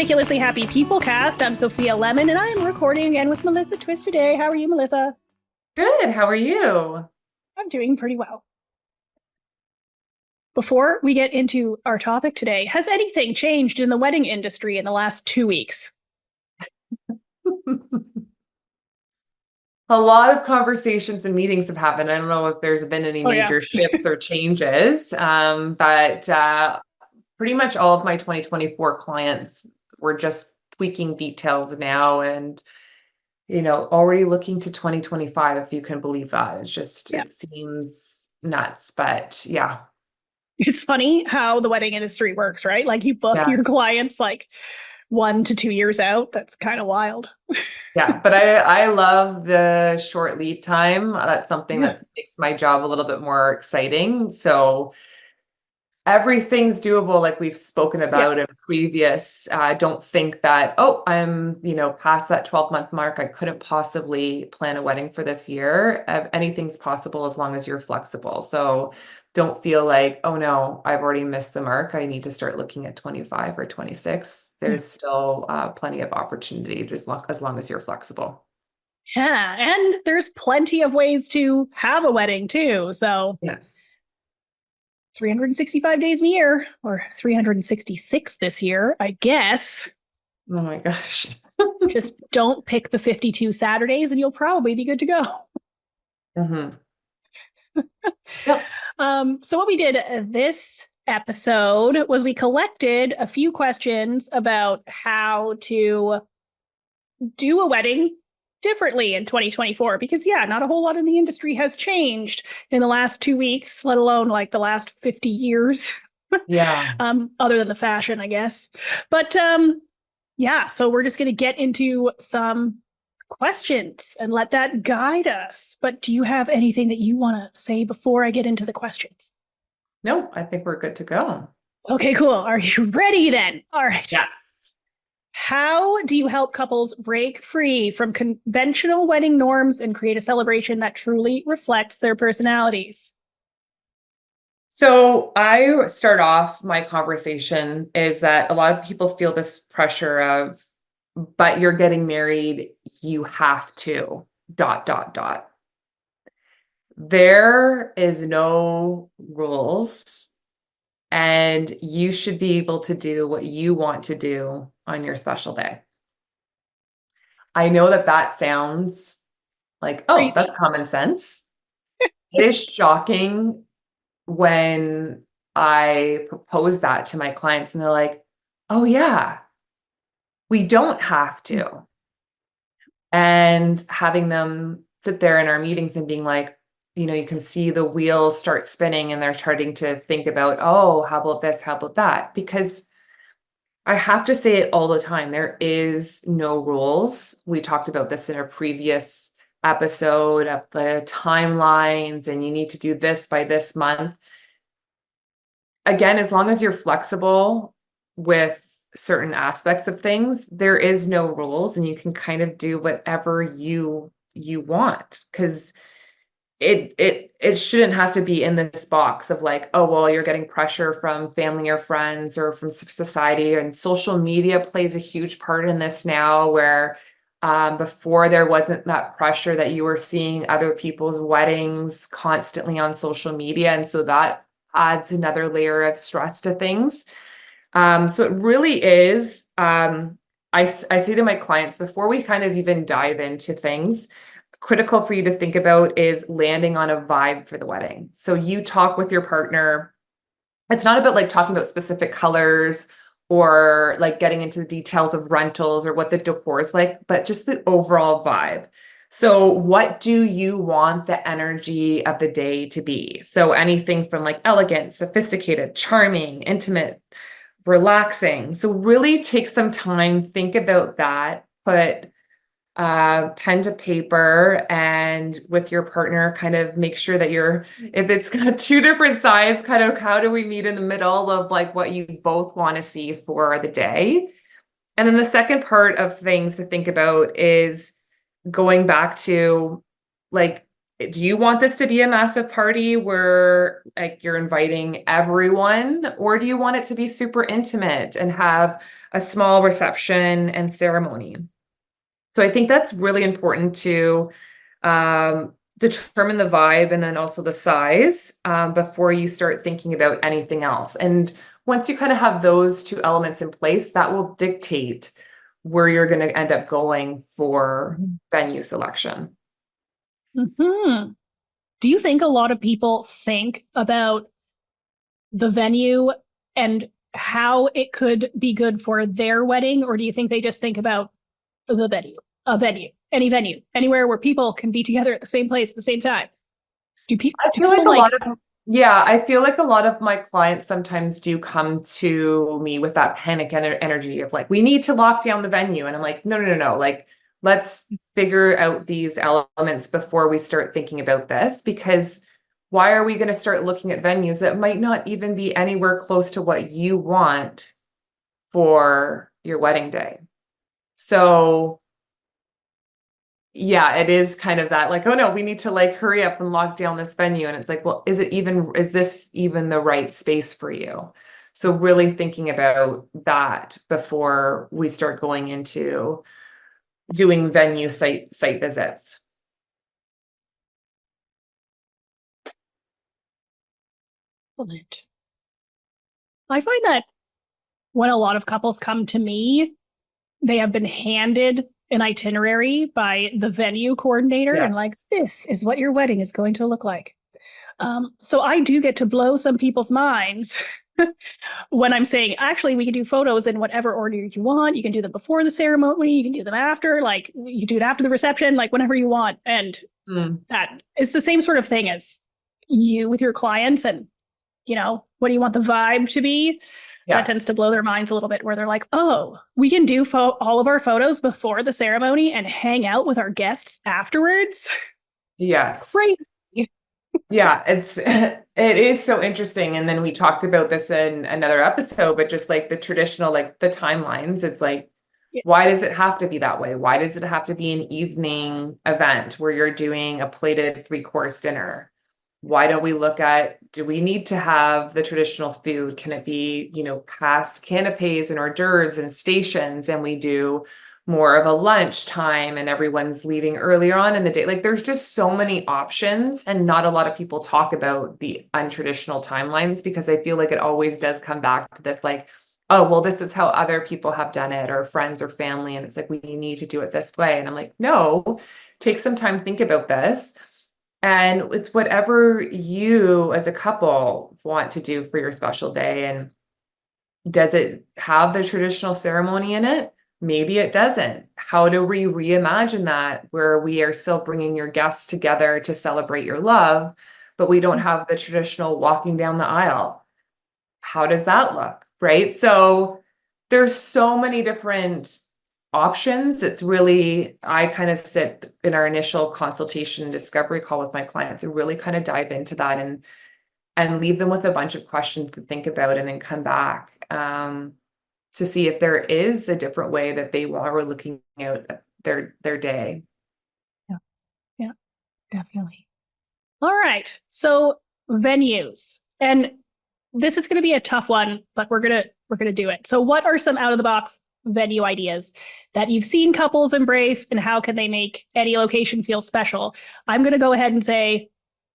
Ridiculously Happy People Cast. I'm Sophia Lemon, and I am recording again with Melissa Twist today. How are you, Melissa? Good. How are you? I'm doing pretty well. Before we get into our topic today, has anything changed in the wedding industry in the last 2 weeks? A lot of conversations and meetings have happened. I don't know if there's been any Oh, yeah. major shifts or changes, but pretty much all of my 2024 clients were just tweaking details now and, already looking to 2025, if you can believe that. Yeah. It seems nuts, but yeah. It's funny how the wedding industry works, right? Like you book Yeah. your clients like 1 to 2 years out. That's kind of wild. Yeah, but I love the short lead time. That's something Yeah. that makes my job a little bit more exciting. So everything's doable, like we've spoken Yeah. about in previous. Don't think that, oh, I'm, past that 12-month mark. I couldn't possibly plan a wedding for this year. Anything's possible as long as you're flexible. So don't feel like, oh no, I've already missed the mark. I need to start looking at 25 or 26. Yeah. There's still plenty of opportunity as long as you're flexible. Yeah. And there's plenty of ways to have a wedding too. So Yes. 365 days in a year, or 366 this year, I guess. Oh my gosh. Just don't pick the 52 Saturdays and you'll probably be good to go. hmm Yep. So, what we did this episode was we collected a few questions about how to do a wedding differently in 2024 because yeah, not a whole lot in the industry has changed in the last 2 weeks, let alone like the last 50 years. Yeah. Other than the fashion, I guess. But yeah, so we're just going to get into some questions and let that guide us. But do you have anything that you want to say before I get into the questions? No, I think we're good to go. Okay, cool. Are you ready then? All right. Yes. How do you help couples break free from conventional wedding norms and create a celebration that truly reflects their personalities? So I start off my conversation is that a lot of people feel this pressure of, but you're getting married, you have to, dot, dot, dot. There is no rules, and you should be able to do what you want to do on your special day. I know that that sounds like, oh, Crazy. that's common sense. It is shocking when I propose that to my clients and they're like, oh, yeah, we don't have to. And having them sit there in our meetings and being like, you can see the wheels start spinning and they're starting to think about, oh, how about this? How about that? Because I have to say it all the time. There is no rules. We talked about this in a previous episode of the timelines, and you need to do this by this month. Again, as long as you're flexible with certain aspects of things, there is no rules and you can kind of do whatever you want because it shouldn't have to be in this box of like, oh, well, you're getting pressure from family or friends or from society. And social media plays a huge part in this now, where before there wasn't that pressure that you were seeing other people's weddings constantly on social media. And so that adds another layer of stress to things. So it really is, I say to my clients before we kind of even dive into things, critical for you to think about is landing on a vibe for the wedding. So you talk with your partner. It's not about like talking about specific colors or like getting into the details of rentals or what the decor is like, but just the overall vibe. So what do you want the energy of the day to be? So anything from like elegant, sophisticated, charming, intimate, relaxing. So really take some time, think about that, put pen to paper, and with your partner kind of make sure that if it's got two different sides, kind of how do we meet in the middle of like what you both want to see for the day. And then the second part of things to think about is going back to like do you want this to be a massive party where like you're inviting everyone, or do you want it to be super intimate and have a small reception and ceremony? So I think that's really important to determine the vibe and then also the size before you start thinking about anything else. And once you kind of have those two elements in place, that will dictate where you're going to end up going for venue selection. Hmm. Do you think a lot of people think about the venue and how it could be good for their wedding, or do you think they just think about the venue, any venue, anywhere where people can be together at the same place at the same time? I Do feel like people a lot like? of, yeah, I feel like a lot of my clients sometimes do come to me with that panic energy of like, we need to lock down the venue. And I'm like, no, no, no, no. Like, let's figure out these elements before we start thinking about this, because why are we going to start looking at venues that might not even be anywhere close to what you want for your wedding day? So yeah, it is kind of that like, oh no, we need to like hurry up and lock down this venue. And it's like, well, is this even the right space for you? So really thinking about that before we start going into doing venue site visits. I find that when a lot of couples come to me, they have been handed an itinerary by the venue coordinator and like, Yes. this is what your wedding is going to look like. So I do get to blow some people's minds when I'm saying, actually, we can do photos in whatever order you want. You can do them before the ceremony. You can do them after, like you can do it after the reception, like whenever you want. And Mm, that is the same sort of thing as you with your clients. And, what do you want the vibe to be? That tends to yes. blow their minds a little bit where they're like, oh, we can do all of our photos before the ceremony and hang out with our guests afterwards. Yes. Great. Yeah, it is so interesting. And then we talked about this in another episode, but just like the traditional, like the timelines, it's like, Yeah. why does it have to be that way? Why does it have to be an evening event where you're doing a plated three-course dinner? Why don't we look at, do we need to have the traditional food? Can it be, past canapes and hors d'oeuvres and stations, and we do more of a lunch time and everyone's leaving earlier on in the day? Like there's just so many options, and not a lot of people talk about the untraditional timelines because I feel like it always does come back to this like, oh, well, this is how other people have done it, or friends or family. And it's like, we need to do it this way. And I'm like, no, take some time, think about this. And it's whatever you as a couple want to do for your special day. And does it have the traditional ceremony in it? Maybe it doesn't. How do we reimagine that where we are still bringing your guests together to celebrate your love, but we don't have the traditional walking down the aisle? How does that look? Right. So there's so many different options. It's really, I kind of sit in our initial consultation and discovery call with my clients and really kind of dive into that and leave them with a bunch of questions to think about and then come back to see if there is a different way that they are looking at their day. Yeah. Yeah, definitely. All right. So venues. And this is going to be a tough one, but we're going to do it. So what are some out of the box venue ideas that you've seen couples embrace, and how can they make any location feel special? I'm going to go ahead and say,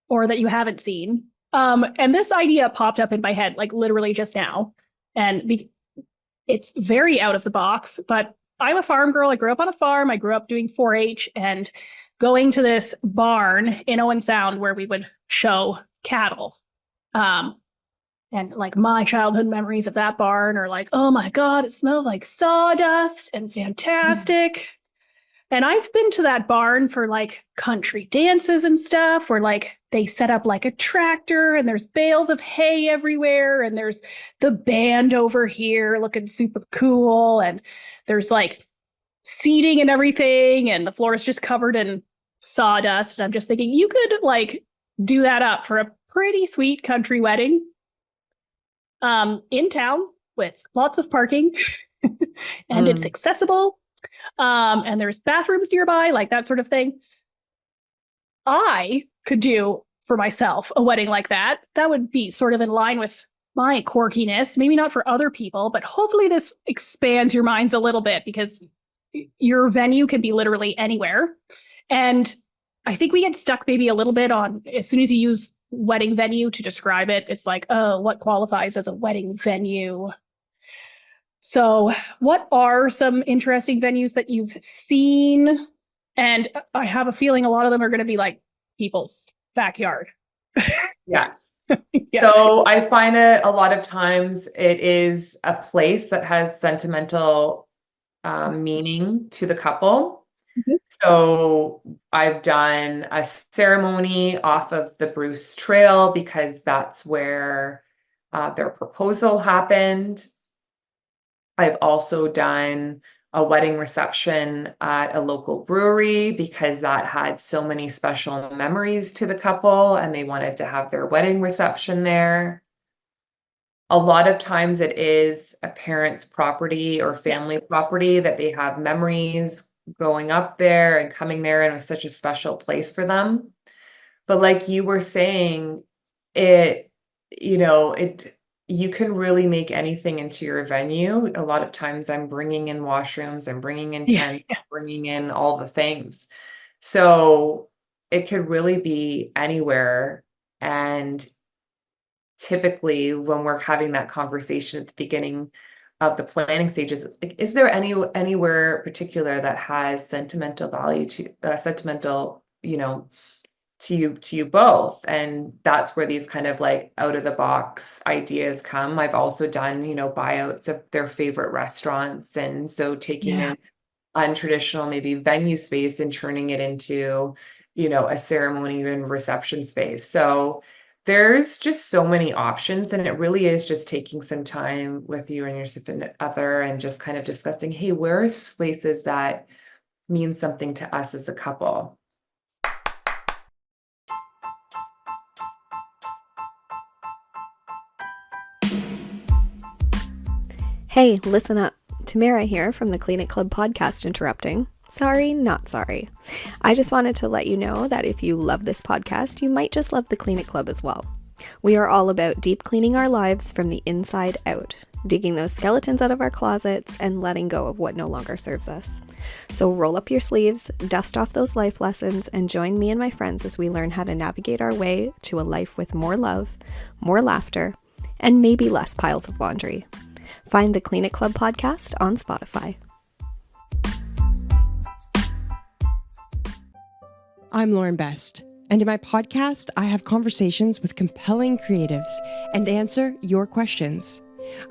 or that you haven't seen. And this idea popped up in my head like literally just now. And it's very out of the box, but I'm a farm girl. I grew up on a farm. I grew up doing 4-H and going to this barn in Owen Sound where we would show cattle. Um, and like my childhood memories of that barn are like, oh my God, it smells like sawdust and fantastic. And I've been to that barn for like country dances and stuff where like they set up like a tractor and there's bales of hay everywhere and there's the band over here looking super cool and there's like seating and everything and the floor is just covered in sawdust. And I'm just thinking you could like do that up for a pretty sweet country wedding in town with lots of parking and it's Mm. accessible and there's bathrooms nearby, like that sort of thing. I could do for myself a wedding like that. That would be sort of in line with my quirkiness, maybe not for other people, but hopefully this expands your minds a little bit because your venue can be literally anywhere. And I think we get stuck maybe a little bit on as soon as you use wedding venue to describe it, it's like, oh, what qualifies as a wedding venue? So, what are some interesting venues that you've seen? And I have a feeling a lot of them are going to be like people's backyard. Yes. Yeah. So I find it a lot of times it is a place that has sentimental meaning to the couple. Mhm. So I've done a ceremony off of the Bruce Trail because that's where their proposal happened. I've also done a wedding reception at a local brewery because that had so many special memories to the couple and they wanted to have their wedding reception there. A lot of times it is a parent's property or Yeah. family property that they have memories growing up there and coming there, and it was such a special place for them. But like you were saying, it, it you can really make anything into your venue. A lot of times I'm bringing in washrooms, I'm bringing in Yeah. tents, bringing in all the things. So it could really be anywhere. And typically when we're having that conversation at the beginning of the planning stages, like, is there anywhere particular that has sentimental value to sentimental, to you both? And that's where these kind of like out of the box ideas come. I've also done, buyouts of their favorite restaurants, and so taking Yeah. an untraditional maybe venue space and turning it into, a ceremony and reception space. So there's just so many options, and it really is just taking some time with you and your significant other and just kind of discussing, hey, where are spaces that mean something to us as a couple? Hey, listen up. Tamara here from the Clean It Club podcast interrupting. Sorry, not sorry. I just wanted to let you know that if you love this podcast, you might just love the Clean It Club as well. We are all about deep cleaning our lives from the inside out, digging those skeletons out of our closets and letting go of what no longer serves us. So roll up your sleeves, dust off those life lessons, and join me and my friends as we learn how to navigate our way to a life with more love, more laughter, and maybe less piles of laundry. Find the Clean It Club podcast on Spotify. I'm Lauren Best, and in my podcast, I have conversations with compelling creatives and answer your questions.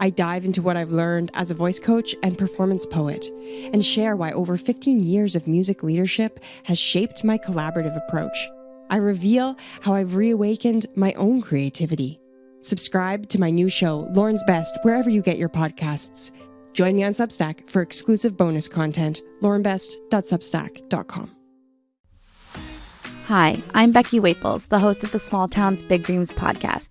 I dive into what I've learned as a voice coach and performance poet, and share why over 15 years of music leadership has shaped my collaborative approach. I reveal how I've reawakened my own creativity. Subscribe to my new show, Lauren's Best, wherever you get your podcasts. Join me on Substack for exclusive bonus content, laurenbest.substack.com. Hi, I'm Becky Waples, the host of the Small Towns Big Dreams podcast.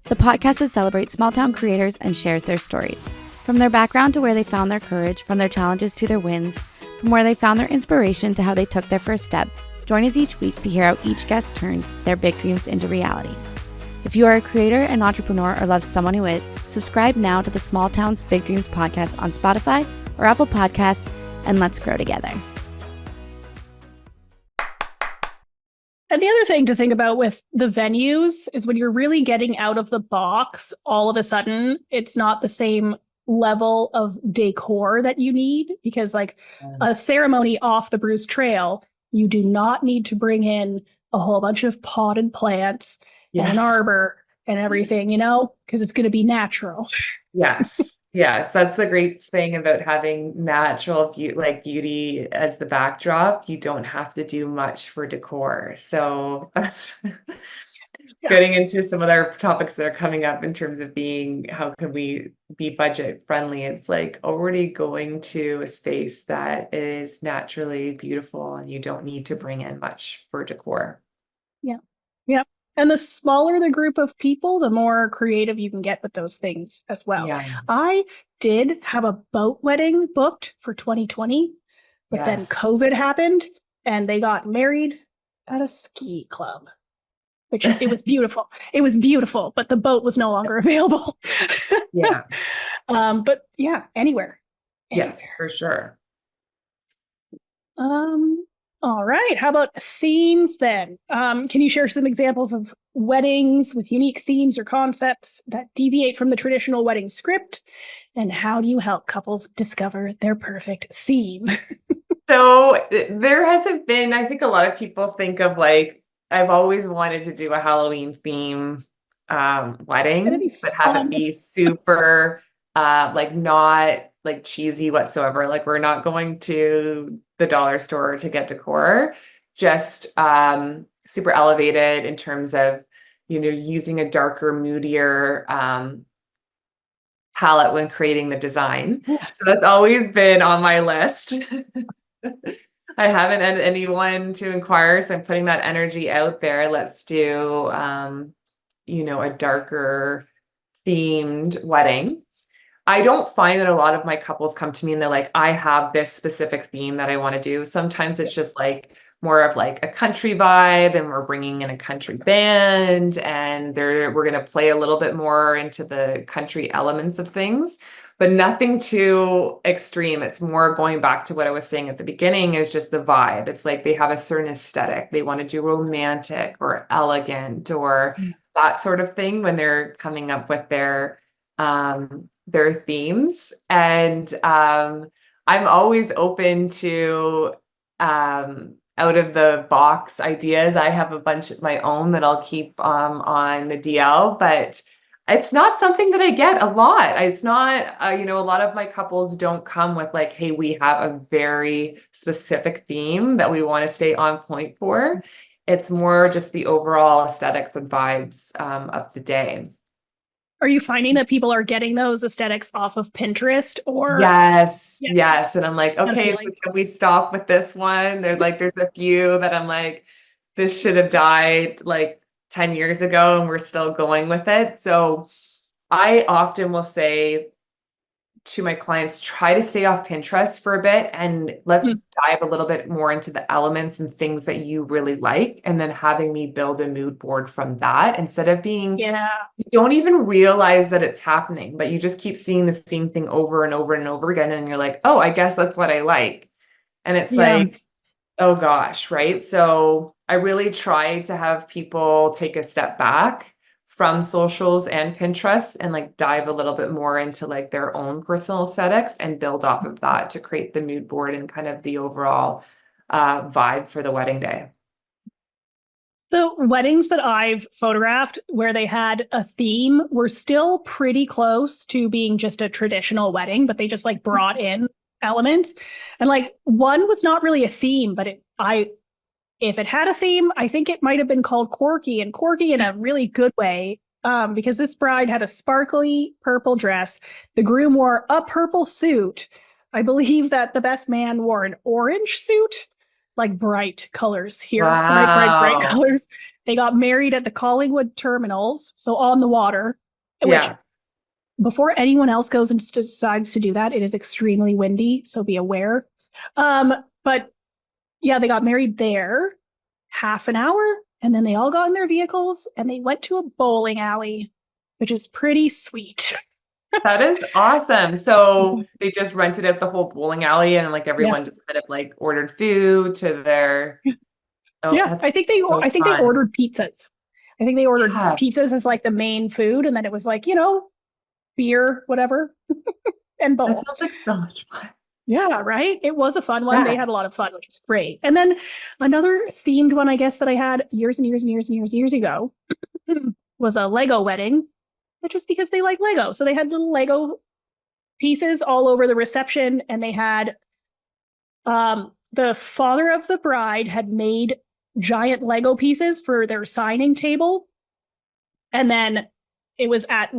The podcast that celebrates small town creators and shares their stories. From their background to where they found their courage, from their challenges to their wins, from where they found their inspiration to how they took their first step. Join us each week to hear how each guest turned their big dreams into reality. If you are a creator, an entrepreneur, or love someone who is, subscribe now to the Small Towns Big Dreams podcast on Spotify or Apple Podcasts, and let's grow together. And the other thing to think about with the venues is when you're really getting out of the box, all of a sudden, it's not the same level of decor that you need, because like a ceremony off the Bruce Trail, you do not need to bring in a whole bunch of potted plants and an Yes. arbor and everything, because it's going to be natural. Yes. Yes. That's the great thing about having natural beauty as the backdrop. You don't have to do much for decor. So that's getting into some other topics that are coming up in terms of how can we be budget friendly? It's like already going to a space that is naturally beautiful and you don't need to bring in much for decor. Yeah. Yeah. And the smaller the group of people, the more creative you can get with those things as well. Yeah. I did have a boat wedding booked for 2020, but then Yes. COVID happened and they got married at a ski club, which it was beautiful. It was beautiful, but the boat was no longer available. Yeah. But yeah, anywhere. Yes, for sure. All right. How about themes then? Can you share some examples of weddings with unique themes or concepts that deviate from the traditional wedding script? And how do you help couples discover their perfect theme? So there hasn't been, I think a lot of people think of like, I've always wanted to do a Halloween theme That'd be wedding, but have it fun. be super like not like cheesy whatsoever. Like we're not going to the dollar store to get decor, just super elevated in terms of, using a darker, moodier palette when creating the design. Yeah. So that's always been on my list. I haven't had anyone to inquire, so I'm putting that energy out there. Let's do, a darker themed wedding. I don't find that a lot of my couples come to me and they're like, I have this specific theme that I want to do. Sometimes it's just like more of like a country vibe, and we're bringing in a country band, and we're going to play a little bit more into the country elements of things, but nothing too extreme. It's more going back to what I was saying at the beginning, is just the vibe. It's like they have a certain aesthetic. They want to do romantic or elegant or that sort of thing when they're coming up with their themes. And I'm always open to out of the box ideas. I have a bunch of my own that I'll keep on the DL, but it's not something that I get a lot. It's not, a lot of my couples don't come with like, hey, we have a very specific theme that we want to stay on point for. It's more just the overall aesthetics and vibes of the day. Are you finding that people are getting those aesthetics off of Pinterest or? Yes, Yeah, yes. And I'm like, that okay, so feeling. can we stop with this one? There's a few that I'm like, this should have died like 10 years ago and we're still going with it. So I often will say to my clients, try to stay off Pinterest for a bit and let's dive a little bit more into the elements and things that you really like. And then having me build a mood board from that, instead of being, Yeah. you don't even realize that it's happening, but you just keep seeing the same thing over and over and over again. And you're like, oh, I guess that's what I like. And it's Yeah. like, oh gosh, right? So I really try to have people take a step back from socials and Pinterest and like dive a little bit more into like their own personal aesthetics and build off of that to create the mood board and kind of the overall vibe for the wedding day. The weddings that I've photographed where they had a theme were still pretty close to being just a traditional wedding, but they just like brought in elements. And like one was not really a theme, but if it had a theme, I think it might have been called quirky, and quirky in a really good way. Because this bride had a sparkly purple dress. The groom wore a purple suit. I believe that the best man wore an orange suit, like bright colors here, bright Wow. colors. They got married at the Collingwood terminals, so on the water, which Yeah. before anyone else goes and decides to do that, it is extremely windy, so be aware. But yeah, they got married there, half an hour, and then they all got in their vehicles and they went to a bowling alley, which is pretty sweet. That is awesome. So they just rented out the whole bowling alley and like Yeah. everyone just kind of like ordered food to their, oh, Yeah, that's I think they so I think they fun. ordered pizzas. I think they ordered Yeah, pizzas as like the main food, and then it was like, beer, whatever, and that bowl. sounds like so much fun. Yeah, right. It was a fun one. They Yeah. had a lot of fun, which is great. And then another themed one, I guess, that I had years and years and years and years ago was a Lego wedding, which is because they like Lego. So they had little Lego pieces all over the reception, and they had the father of the bride had made giant Lego pieces for their signing table. And then it was at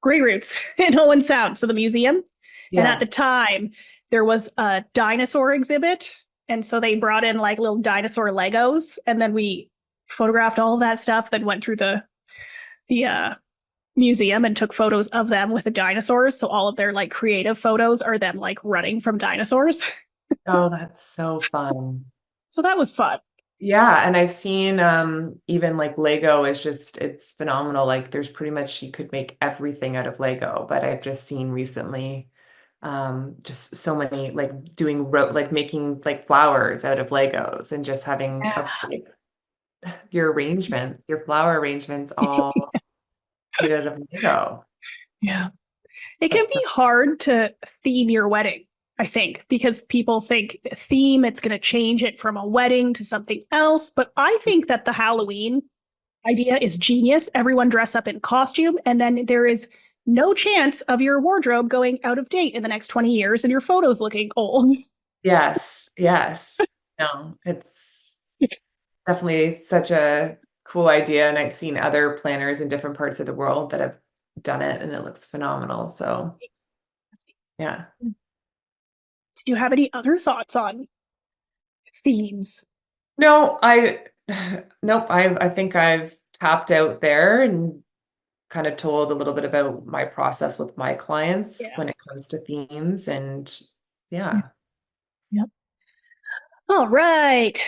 Grey Roots in Owen Sound, so the museum. And at Yeah. the time, there was a dinosaur exhibit. And so they brought in like little dinosaur Legos. And then we photographed all of that stuff, then went through the museum and took photos of them with the dinosaurs. So all of their like creative photos are them like running from dinosaurs. Oh, that's so fun. So that was fun. Yeah, and I've seen even like Lego is just it's phenomenal. Like there's pretty much you could make everything out of Lego, but I've just seen recently just so many like doing like making like flowers out of Legos and just having Yeah. a like your arrangement, your flower arrangements all made out of Lego. Yeah. It can That's be hard to theme your wedding, I think, because people think theme, it's going to change it from a wedding to something else. But I think that the Halloween idea is genius. Everyone dress up in costume, and then there is no chance of your wardrobe going out of date in the next 20 years and your photos looking old. yes, yes. No, it's definitely such a cool idea. And I've seen other planners in different parts of the world that have done it and it looks phenomenal. So yeah. Did you have any other thoughts on themes? No, nope, I think I've tapped out there and kind of told a little bit about my process with my clients Yeah. when it comes to themes and Yeah. yeah. Yep. All right.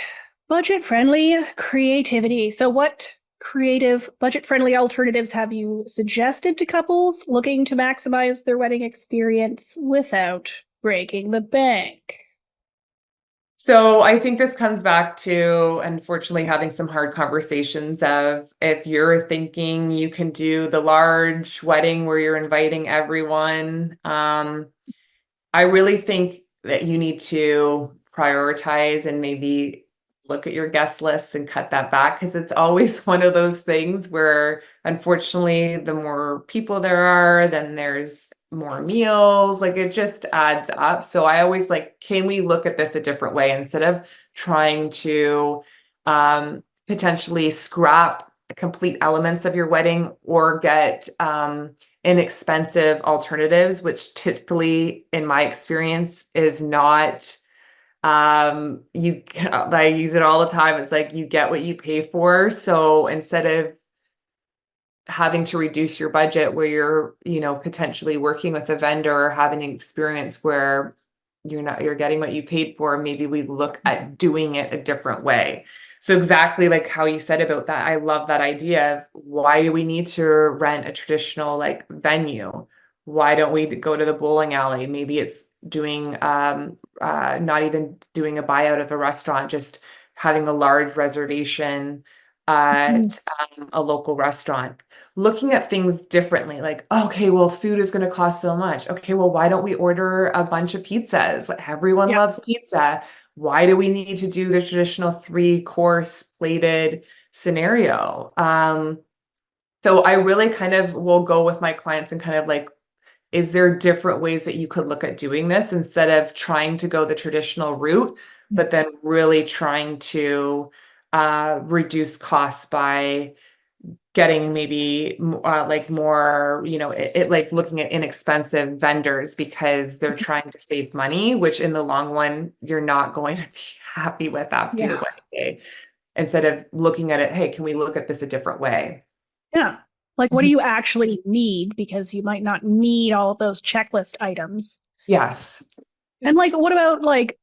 Budget friendly creativity. So, what creative, budget friendly alternatives have you suggested to couples looking to maximize their wedding experience without breaking the bank? So I think this comes back to, unfortunately, having some hard conversations of if you're thinking you can do the large wedding where you're inviting everyone, I really think that you need to prioritize and maybe look at your guest lists and cut that back because it's always one of those things where unfortunately the more people there are, then there's more meals, like it just adds up. So I always like, can we look at this a different way instead of trying to potentially scrap complete elements of your wedding or get inexpensive alternatives, which typically, in my experience, is not you I use it all the time. It's like you get what you pay for. So instead of having to reduce your budget where you're, potentially working with a vendor or having an experience where you're getting what you paid for, maybe we look at doing it a different way. So exactly like how you said about that, I love that idea of why do we need to rent a traditional like venue? Why don't we go to the bowling alley? Maybe it's doing not even doing a buyout of the restaurant, just having a large reservation Mhm. at a local restaurant, looking at things differently. Like, okay, well, food is going to cost so much. Okay, well, why don't we order a bunch of pizzas? Like, everyone Yeah. loves pizza. Why do we need to do the traditional 3-course plated scenario? So I really kind of will go with my clients and kind of like, is there different ways that you could look at doing this instead of trying to go the traditional route, but then really trying to reduce costs by getting maybe like more, like looking at inexpensive vendors because they're trying to save money, which in the long run, you're not going to be happy with after your Yeah. wedding day. Instead of looking at it, hey, can we look at this a different way? Yeah. Like, what do Mhm. you actually need? Because you might not need all of those checklist items. Yes. And like, what about like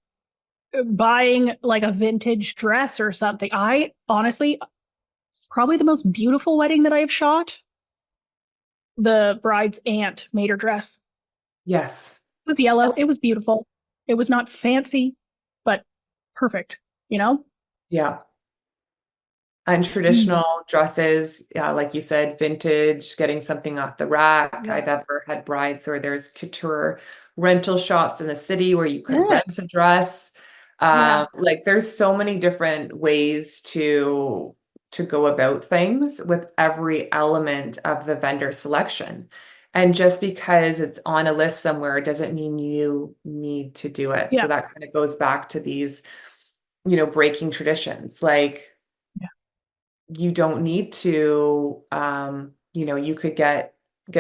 buying like a vintage dress or something? I honestly, probably the most beautiful wedding that I have shot, the bride's aunt made her dress. Yes. It was yellow. It was beautiful. It was not fancy, but perfect, you know? Yeah. And Mm. traditional dresses, like you said, vintage, getting something off the rack. Yeah. I've ever had brides where there's couture rental shops in the city where you could Yeah. rent a dress. Yeah. Like there's so many different ways to go about things with every element of the vendor selection. And just because it's on a list somewhere doesn't mean you need to do it. So Yeah. that kind of goes back to these, breaking traditions. Like Yeah. you don't need to you could get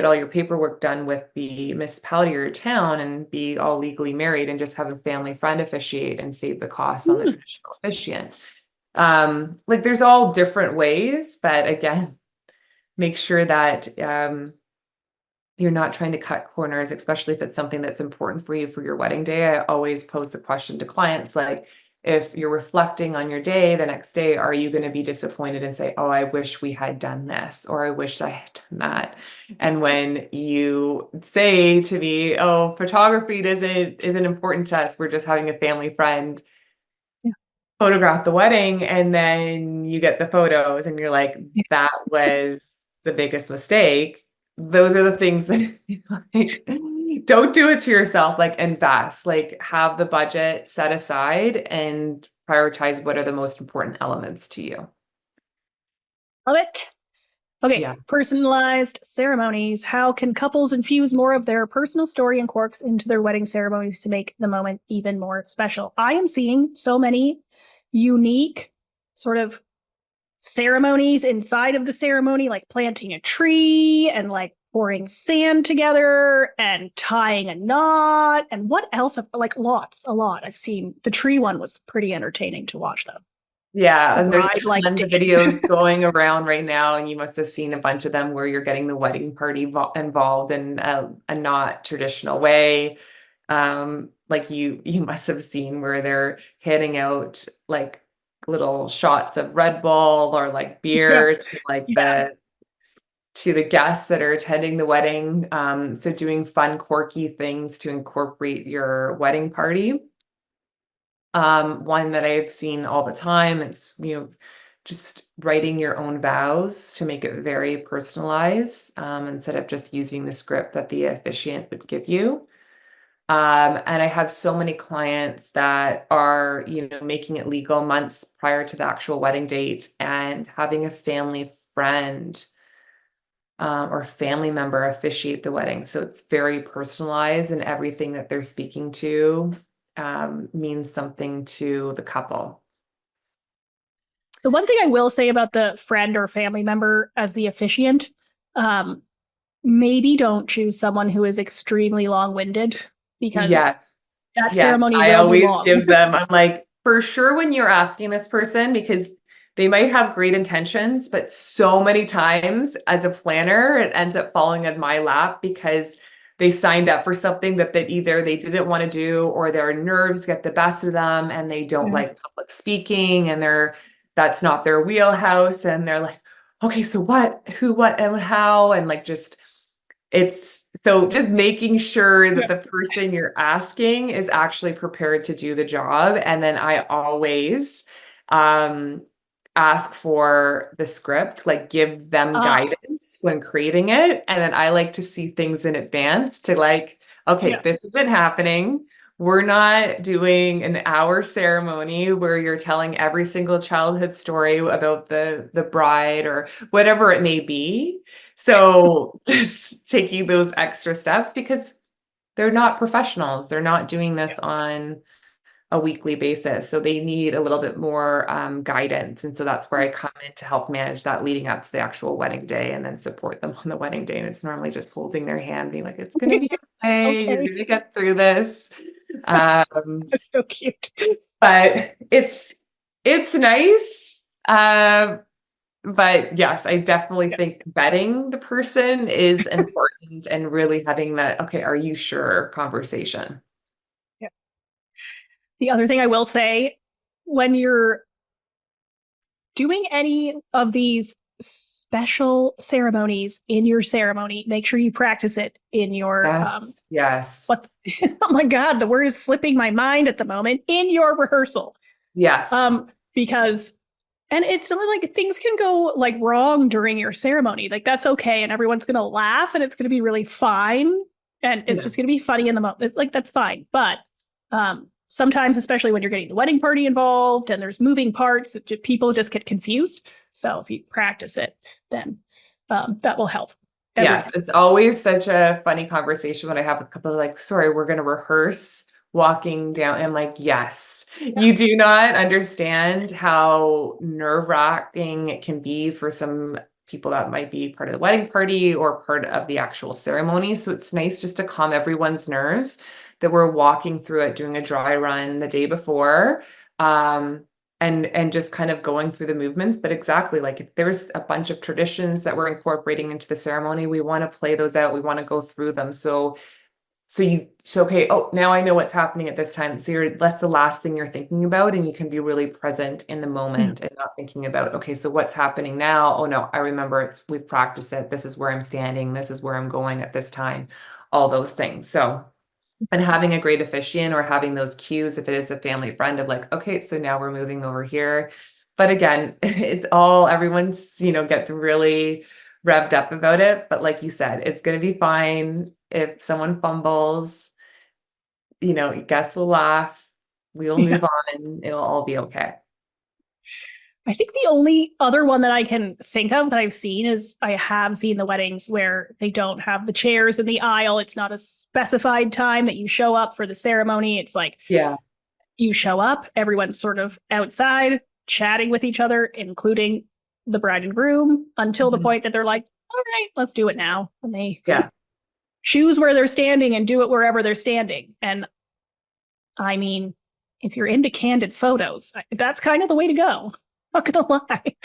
all your paperwork done with the municipality or your town and be all legally married and just have a family friend officiate and save the costs on the Mm. traditional officiant. Like there's all different ways, but again, make sure that you're not trying to cut corners, especially if it's something that's important for you for your wedding day. I always pose the question to clients like, If you're reflecting on your day the next day, are you going to be disappointed and say, oh, I wish we had done this, or I wish I had done that? And when you say to me, oh, photography isn't important to us, we're just having a family friend photograph the wedding, and then you get the photos and you're like, that was the biggest mistake. Those are the things that like, don't do it to yourself, like invest, like have the budget set aside and prioritize what are the most important elements to you. Love it. Okay, Yeah. personalized ceremonies. How can couples infuse more of their personal story and quirks into their wedding ceremonies to make the moment even more special? I am seeing so many unique sort of ceremonies inside of the ceremony, like planting a tree and like pouring sand together and tying a knot. And what else? Like a lot. I've seen the tree one was pretty entertaining to watch though. Yeah, The and there's bride liked tons of it. videos going around right now, and you must have seen a bunch of them where you're getting the wedding party involved in a not traditional way. Like you must have seen where they're handing out like little shots of Red Bull or like Yeah. beer to like Yeah. the guests that are attending the wedding. So doing fun, quirky things to incorporate your wedding party. One that I've seen all the time, it's, just writing your own vows to make it very personalized, instead of just using the script that the officiant would give you. And I have so many clients that are, making it legal months prior to the actual wedding date and having a family friend, or family member officiate the wedding. So it's very personalized, and everything that they're speaking to means something to the couple. The one thing I will say about the friend or family member as the officiant, um, maybe don't choose someone who is extremely long-winded because Yes. that Yes. ceremony I will be always long. give them, I'm like, for sure, when you're asking this person, because they might have great intentions, but so many times as a planner, it ends up falling in my lap because they signed up for something that either they didn't want to do, or their nerves get the best of them and they don't Yeah. like public speaking, and that's not their wheelhouse. And they're like, okay, so what, who, what, and how, and like, it's so just making sure that Yeah. the person you're asking is actually prepared to do the job. And then I always ask for the script, like give them Ah, guidance when creating it. And then I like to see things in advance to like, okay, yeah. this isn't happening. We're not doing an hour ceremony where you're telling every single childhood story about the bride or whatever it may be. So just taking those extra steps, because they're not professionals. They're not doing this on a weekly basis. So they need a little bit more guidance. And so that's where I come in to help manage that leading up to the actual wedding day, and then support them on the wedding day. And it's normally just holding their hand, being like, it's going to be okay. You're Okay. going to get through this. That's so cute. But it's nice. But yes, I definitely Yeah. think vetting the person is important, and really having that, okay, are you sure conversation. Yeah. The other thing I will say, when you're doing any of these special ceremonies in your ceremony, make sure you practice it in your Yes, yes, what oh my god, the word is slipping my mind at the moment, in your rehearsal. yes, Because and it's not like things can go like wrong during your ceremony. Like that's okay, and everyone's gonna laugh, and it's gonna be really fine, and it's yeah, just gonna be funny in the moment. It's like that's fine. But sometimes, especially when you're getting the wedding party involved and there's moving parts, people just get confused. So if you practice it, then that will help yes. everyone. It's always such a funny conversation when I have a couple of like, sorry, we're going to rehearse walking down. I'm like, yes, you do not understand how nerve-wracking it can be for some people that might be part of the wedding party or part of the actual ceremony. So it's nice just to calm everyone's nerves that we're walking through it, doing a dry run the day before. And just kind of going through the movements. But exactly, like if there's a bunch of traditions that we're incorporating into the ceremony, we want to play those out. We want to go through them. So okay, oh, now I know what's happening at this time. So that's the last thing you're thinking about, and you can be really present in the moment and not thinking about, okay, so what's happening now? Oh no, I remember we've practiced it. This is where I'm standing. This is where I'm going at this time, all those things. So, and having a great officiant or having those cues, if it is a family friend of like, okay, so now we're moving over here. But again, everyone's, gets really revved up about it. But like you said, it's going to be fine. If someone fumbles, guests will laugh. We will Yeah. move on. It'll all be okay. I think the only other one that I can think of that I've seen is I have seen the weddings where they don't have the chairs in the aisle. It's not a specified time that you show up for the ceremony. It's like Yeah. you show up, everyone's sort of outside chatting with each other, including the bride and groom, until the Mhm. point that they're like, all right, let's do it now. And they Yeah. choose where they're standing and do it wherever they're standing. And I mean, if you're into candid photos, that's kind of the way to go. Not gonna lie.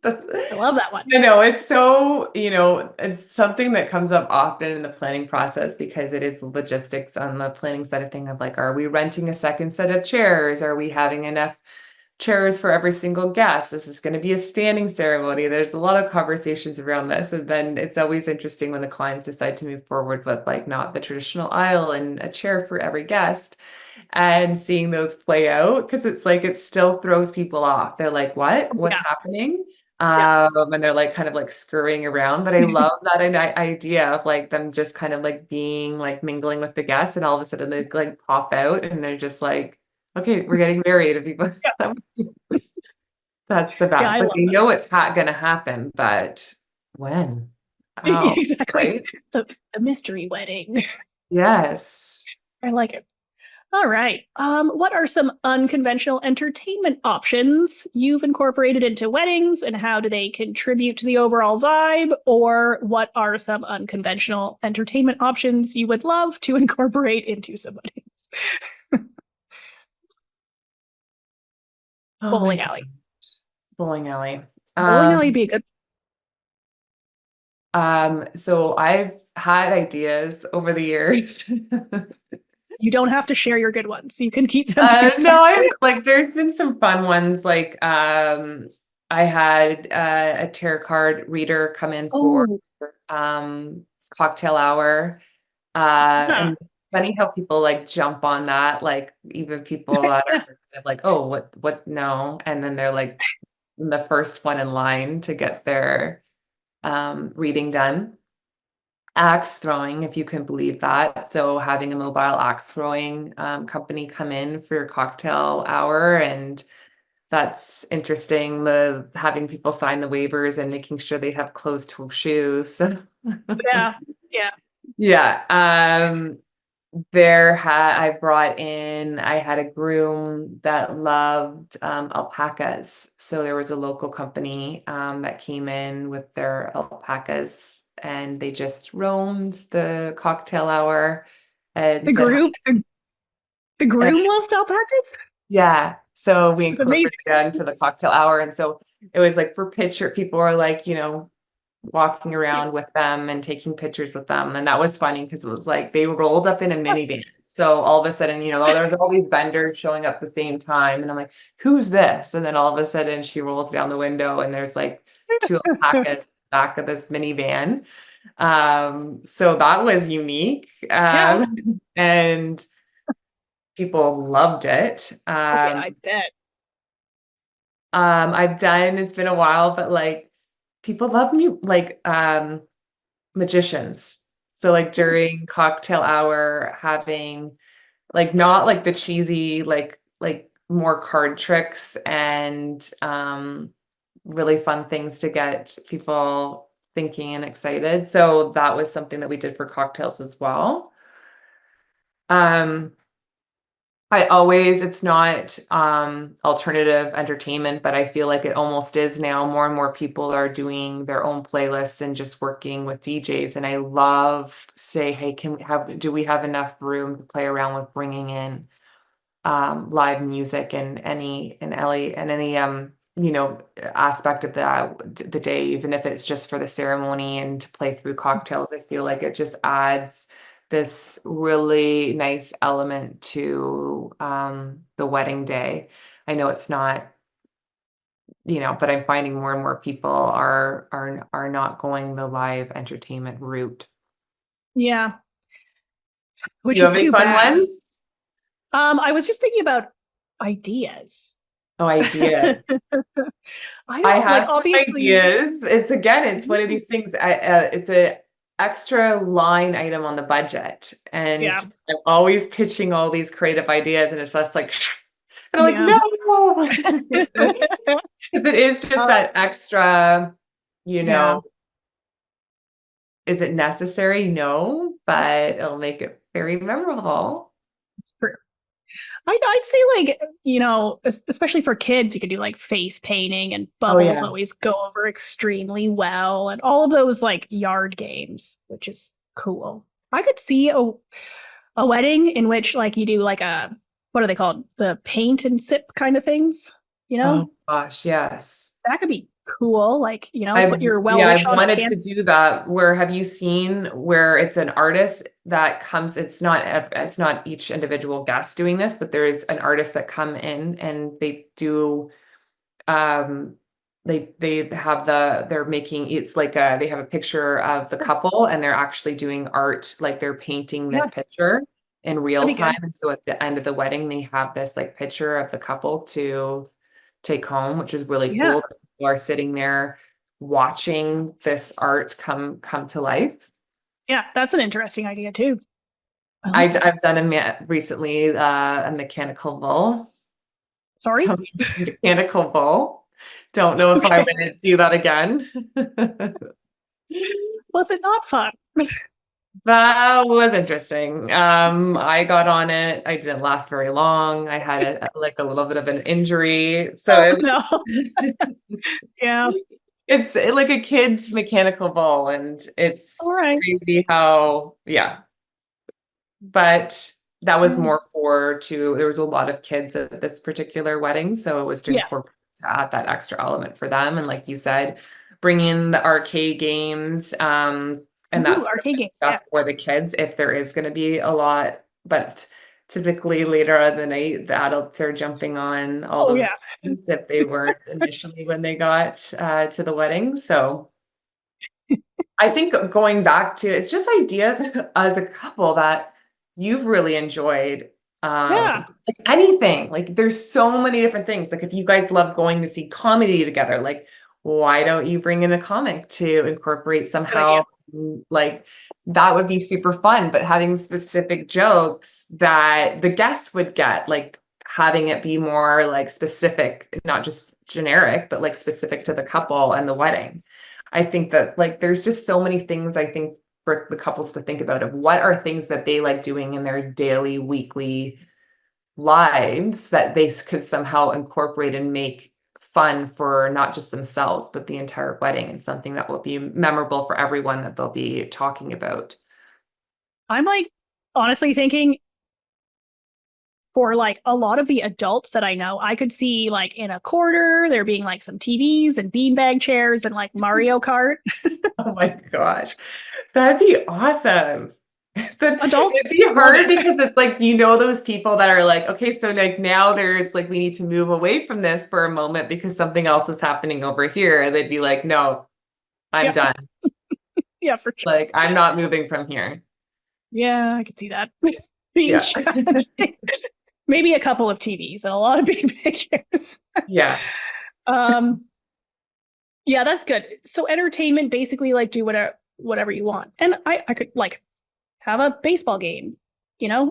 That's I love that one. I know it's so, it's something that comes up often in the planning process because it is the logistics on the planning side of thing of like, are we renting a second set of chairs? Are we having enough chairs for every single guest? This is going to be a standing ceremony. There's a lot of conversations around this. And then it's always interesting when the clients decide to move forward with like not the traditional aisle and a chair for every guest and seeing those play out because it's like it still throws people off. They're like, what? What's Yeah. happening? Yeah. And they're like kind of like scurrying around. But I love that idea of like them just kind of like being like mingling with the guests, and all of a sudden they like pop out and they're just like, okay, we're getting married. And people, that's the Yeah, best. I Like love they that. know it's gonna happen, but when? How? Exactly. Right? The mystery wedding. Yes. I like it. All right. What are some unconventional entertainment options you've incorporated into weddings, and how do they contribute to the overall vibe? Or what are some unconventional entertainment options you would love to incorporate into some weddings? Oh my Bowling God. alley. Bowling alley. Bowling alley would be a good. So I've had ideas over the years. You don't have to share your good ones. You can keep them to No, yourself. I've like there's been some fun ones. Like I had a tarot card reader come in for Oh, um cocktail hour. yeah. And funny how people like jump on that, like even people that are Yeah. kind of like, oh, what no, and then they're like the first one in line to get their reading done. Axe throwing, if you can believe that. So having a mobile axe throwing company come in for your cocktail hour, and that's interesting. The having people sign the waivers and making sure they have closed-toe shoes. Yeah. Yeah. Yeah. I had a groom that loved alpacas. So there was a local company that came in with their alpacas, and they just roamed the cocktail hour and The said, groom, the and groom loved alpacas. yeah. So we It's amazing. incorporated that into the cocktail hour. And so it was like for picture, people were like, walking around with them and taking pictures with them. And that was funny because it was like they rolled up in a minivan. So all of a sudden, there's all these vendors showing up at the same time. And I'm like, who's this? And then all of a sudden she rolls down the window and there's like two alpacas back of this minivan. So that was unique. Yeah. And people loved it. Oh yeah, I bet. It's been a while, but like people love me like magicians. So like during cocktail hour, having like not like the cheesy like more card tricks and really fun things to get people thinking and excited. So that was something that we did for cocktails as well. Um it's not alternative entertainment, but I feel like it almost is now. More and more people are doing their own playlists and just working with DJs. And I love say, hey, do we have enough room to play around with bringing in live music and any aspect of the day, even if it's just for the ceremony and to play through cocktails. I feel like it just adds this really nice element to the wedding day. I know it's not, but I'm finding more and more people are not going the live entertainment route. Yeah, which You is have any too fun bad. ones? I was just thinking about ideas. Oh, ideas. I I don't like, have some obviously. ideas. It's one of these things. It's a extra line item on the budget, and Yeah, I'm always pitching all these creative ideas, and it's just like, and I'm like, yeah. no, because it is just Uh, that extra, you yeah, know, is it necessary? No, but it'll make it very memorable. it's true. I'd say like, especially for kids, you could do like face painting and Oh bubbles yeah. always go over extremely well and all of those like yard games, which is cool. I could see a wedding in which like you do like what are they called? The paint and sip kind of things, you know? Oh gosh, yes. That could be cool. Like, put your well Yeah, wish I've on a wanted can. to do that. Where have you seen where it's an artist that comes, it's not each individual guest doing this, but there is an artist that come in and they do um they have they're making it's like they have a picture of the couple and they're actually doing art, like they're painting this Yeah, picture in real that'd be time. good. And so at the end of the wedding, they have this like picture of the couple to take home, which is really Yeah. cool. People are sitting there watching this art come to life. Yeah, that's an interesting idea too. I like that. I've done recently a mechanical bull. Sorry. So mechanical bull. Don't know if I'm Okay. going to do that again. Was it not fun? That was interesting. I got on it. I didn't last very long. I had like a little bit of an injury. So Oh no. Yeah. it's like a kid's mechanical ball, and All it's right. crazy how, yeah. But that was Mm. more there was a lot of kids at this particular wedding. So it was Yeah. to add that extra element for them. And like you said, bring in the arcade games, and that Ooh, sort of arcade games. Yeah. stuff for the kids if there is going to be a lot. But typically later on the night, the adults are jumping on all Oh those yeah. games if they weren't initially when they got to the wedding. So I think going back to it's just ideas as a couple that you've really enjoyed. Yeah. Like anything, like there's so many different things. Like if you guys love going to see comedy together, like why don't you bring in a comic to incorporate Good idea. somehow? Like that would be super fun, but having specific jokes that the guests would get, like having it be more like specific, not just generic, but like specific to the couple and the wedding. I think that like there's just so many things I think for the couples to think about of what are things that they like doing in their daily, weekly lives that they could somehow incorporate and make fun for not just themselves, but the entire wedding, and something that will be memorable for everyone that they'll be talking about. I'm like honestly thinking for like a lot of the adults that I know, I could see like in a corner there being like some TVs and beanbag chairs and like Mario Kart. Oh my gosh, that'd be awesome. Adults It'd be love hard it. because it's like, those people that are like, okay, so like now there's like, we need to move away from this for a moment because something else is happening over here. And they'd be like, no, I'm Yeah. done. Yeah, for sure. Like, I'm not moving from here. Yeah, I could see that being Yeah. challenging. Maybe a couple of TVs and a lot of beanbag chairs. Yeah. Um, yeah, that's good. So entertainment, basically like do whatever you want. And I could like have a baseball game,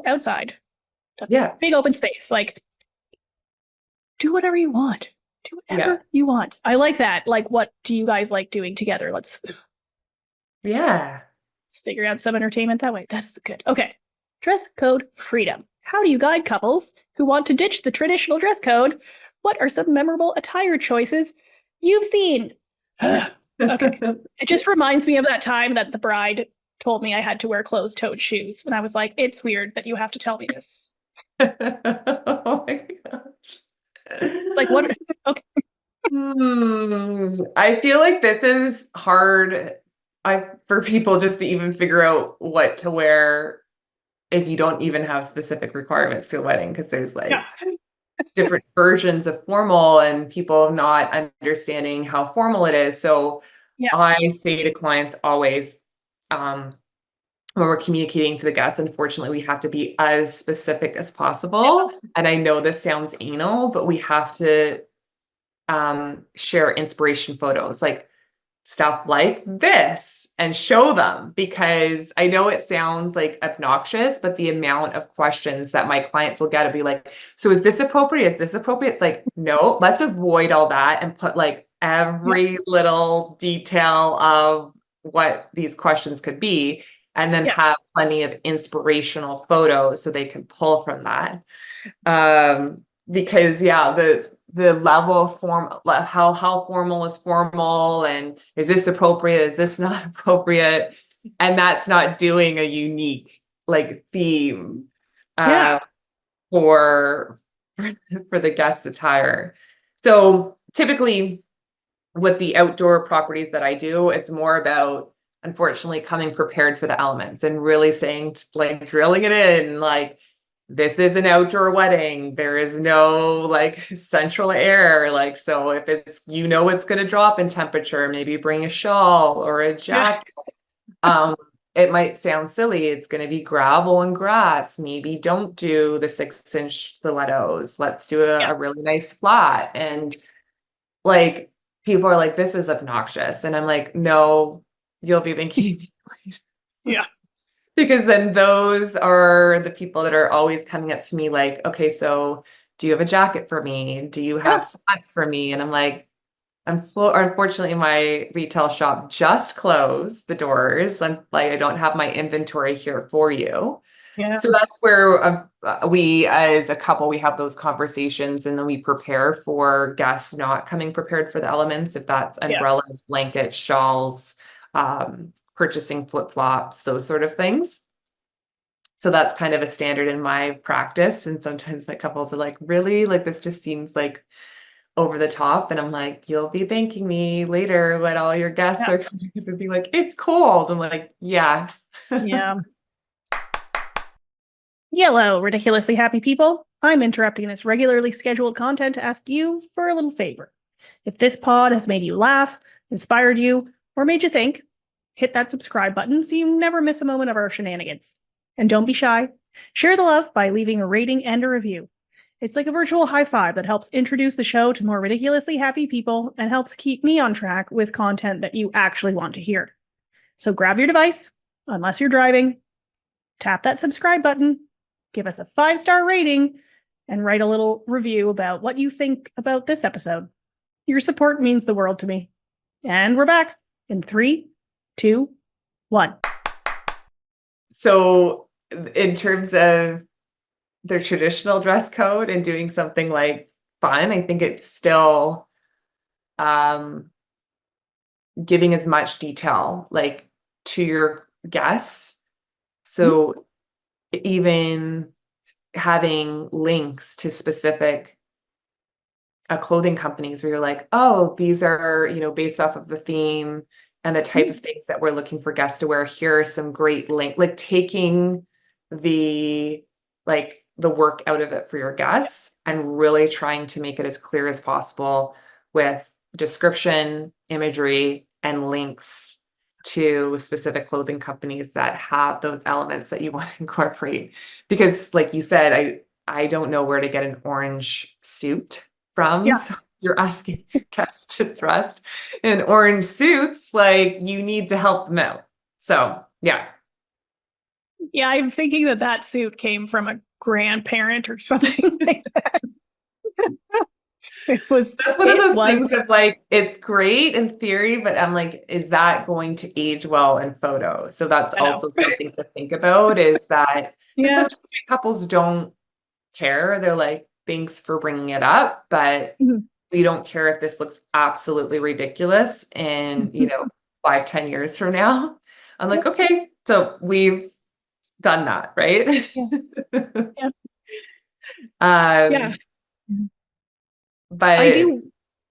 outside. A Yeah. big open space. Like do whatever you want. Do Yeah. whatever you want. I like that. Like what do you guys like doing together? Yeah. Let's figure out some entertainment that way. That's good. Okay. Dress code freedom. How do you guide couples who want to ditch the traditional dress code? What are some memorable attire choices you've seen? Okay. It just reminds me of that time that the bride told me I had to wear closed-toed shoes. And I was like, it's weird that you have to tell me this. Oh my gosh. Like, what? Okay. I feel like this is hard for people just to even figure out what to wear if you don't even have specific requirements to a wedding, because there's like Yeah. different versions of formal and people not understanding how formal it is. So Yeah. I say to clients always, when we're communicating to the guests, unfortunately, we have to be as specific as possible. And I know this sounds anal, but we have to share inspiration photos, like stuff like this, and show them, because I know it sounds like obnoxious, but the amount of questions that my clients will get will be like, so is this appropriate? Is this appropriate? It's like, no, let's avoid all that and put like every little detail of what these questions could be, and then have plenty of inspirational photos so they can pull from that. Because the level of form, how formal is formal, and is this appropriate, is this not appropriate, and that's not doing a unique like theme for the guest attire. So typically with the outdoor properties that I do, it's more about, unfortunately, coming prepared for the elements and really saying, like, drilling it in, like, this is an outdoor wedding. There is no like central air. Like, so if it's, it's going to drop in temperature, maybe bring a shawl or a jacket. It might sound silly. It's going to be gravel and grass. Maybe don't do the 6-inch stilettos. Let's do a really nice flat. And like, people are like, this is obnoxious. And I'm like, no, you'll be thinking. Yeah. Because then those are the people that are always coming up to me like, okay, so do you have a jacket for me? Do you have flats for me? And I'm like, unfortunately, my retail shop just closed the doors. I'm like, I don't have my inventory here for you. Yeah. So that's where we, as a couple, we have those conversations, and then we prepare for guests not coming prepared for the elements. If that's umbrellas, blankets, shawls, purchasing flip-flops, those sort of things. So that's kind of a standard in my practice. And sometimes my couples are like, really? Like, this just seems like over the top. And I'm like, you'll be thanking me later when all your guests are coming up and be like, it's cold. I'm like, yeah. Yeah. Hello, ridiculously happy people. I'm interrupting this regularly scheduled content to ask you for a little favor. If this pod has made you laugh, inspired you, or made you think, hit that subscribe button so you never miss a moment of our shenanigans. And don't be shy. Share the love by leaving a rating and a review. It's like a virtual high five that helps introduce the show to more ridiculously happy people and helps keep me on track with content that you actually want to hear. So grab your device, unless you're driving, tap that subscribe button, give us a 5-star rating, and write a little review about what you think about this episode. Your support means the world to me. And we're back in 3, 2, 1. So in terms of their traditional dress code and doing something like fun, I think it's still giving as much detail like to your guests. So even having links to specific clothing companies where you're like, oh, these are, based off of the theme and the type of things that we're looking for guests to wear. Here are some great links, like taking the work out of it for your guests and really trying to make it as clear as possible with description, imagery, and links to specific clothing companies that have those elements that you want to incorporate. Because like you said, I don't know where to get an orange suit from. So you're asking guests to dress in orange suits, like you need to help them out. So yeah. Yeah, I'm thinking that suit came from a grandparent or something like that. That's one of those things of like, it's great in theory, but I'm like, is that going to age well in photos? So that's also something to think about, is that sometimes couples don't care. They're like, thanks for bringing it up, but we don't care if this looks absolutely ridiculous in, 5-10 years from now. I'm like, okay, so we've done that, right? But I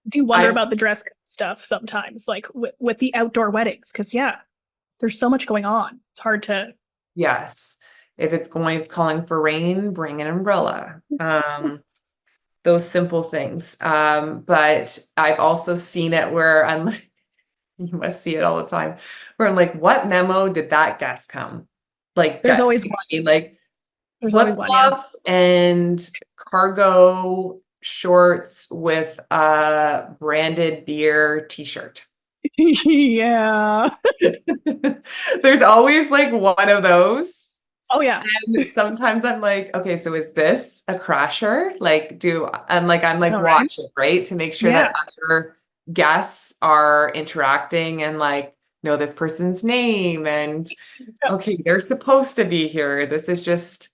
do wonder about the dress code stuff sometimes, like with the outdoor weddings, because there's so much going on. It's hard to. Yes. If it's calling for rain, bring an umbrella. Those simple things. But I've also seen it where I'm like, you must see it all the time, where I'm like, what memo did that guest come? Like There's that, always you know one. what I mean? Like There's always one, yeah. flip-flops and cargo shorts with a branded beer t-shirt. Yeah. There's always like one of those. Oh, yeah. And sometimes I'm like, okay, so is this a crasher? Like, I'm like All right. watching, right? To make sure Yeah. that other guests are interacting and like know this person's name and okay, they're supposed to be here. This is just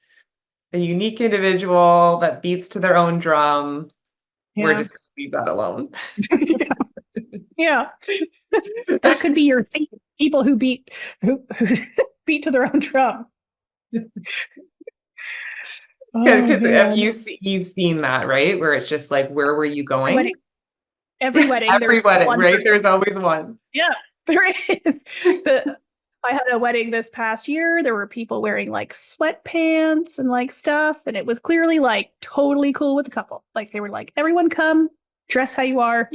a unique individual that beats to their own drum. We're Yeah. just gonna leave that alone. Yeah. That could be your thing. People who beat beat to their own drum. Oh, Because man. you've seen that, right? Where it's just like, where were you Every going? wedding, every wedding, Every there's wedding, one right? person. There's always one. Yeah, there is. I had a wedding this past year. There were people wearing like sweatpants and like stuff, and it was clearly like totally cool with the couple. Like they were like, everyone come, dress how you are,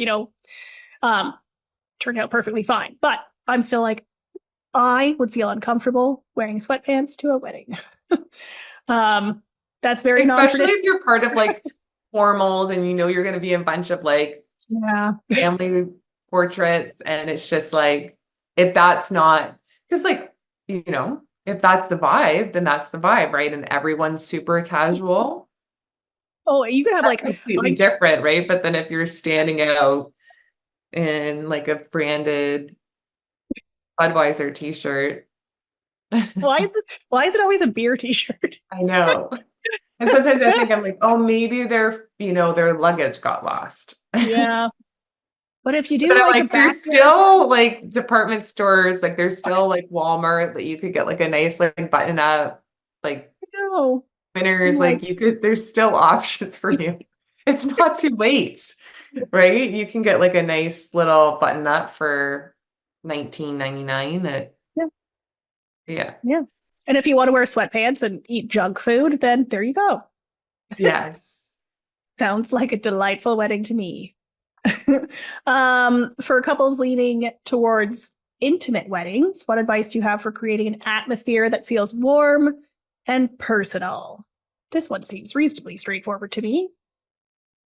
um, turned out perfectly fine. But I'm still like, I would feel uncomfortable wearing sweatpants to a wedding. um, that's very Especially non-traditional. if you're part of like formals and you know you're going to be in a bunch of like Yeah. family portraits, and it's just like, if that's not, because like, if that's the vibe, then that's the vibe, right? And everyone's super casual, Oh, you could have that's like, completely different, right? But then if you're standing out in like a branded Budweiser t-shirt, why is it always a beer t-shirt? I know. And sometimes I think I'm like, oh, maybe their luggage got lost. Yeah. But if you do But I'm like a like, there's backyard, still like department stores, like there's still like Walmart that you could get like a nice like button up, like no, winners, like, like there's still options for you. It's not too late, right? You can get like a nice little button up for 19.99 at yeah, yeah. yeah. And if you want to wear sweatpants and eat junk food, then there you go. Yes. Sounds like a delightful wedding to me. For couples leaning towards intimate weddings, what advice do you have for creating an atmosphere that feels warm and personal? This one seems reasonably straightforward to me.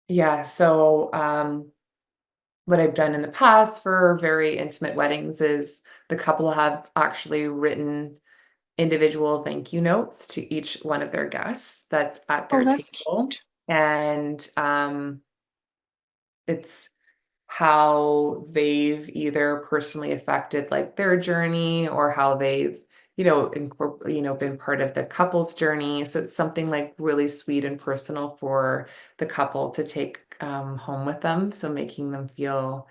Yeah. So what I've done in the past for very intimate weddings is the couple have actually written individual thank you notes to each one of their guests that's at Oh, their that's table. cute. And it's how they've either personally affected like their journey or how they've, been part of the couple's journey. So it's something like really sweet and personal for the couple to take home with them. So making them feel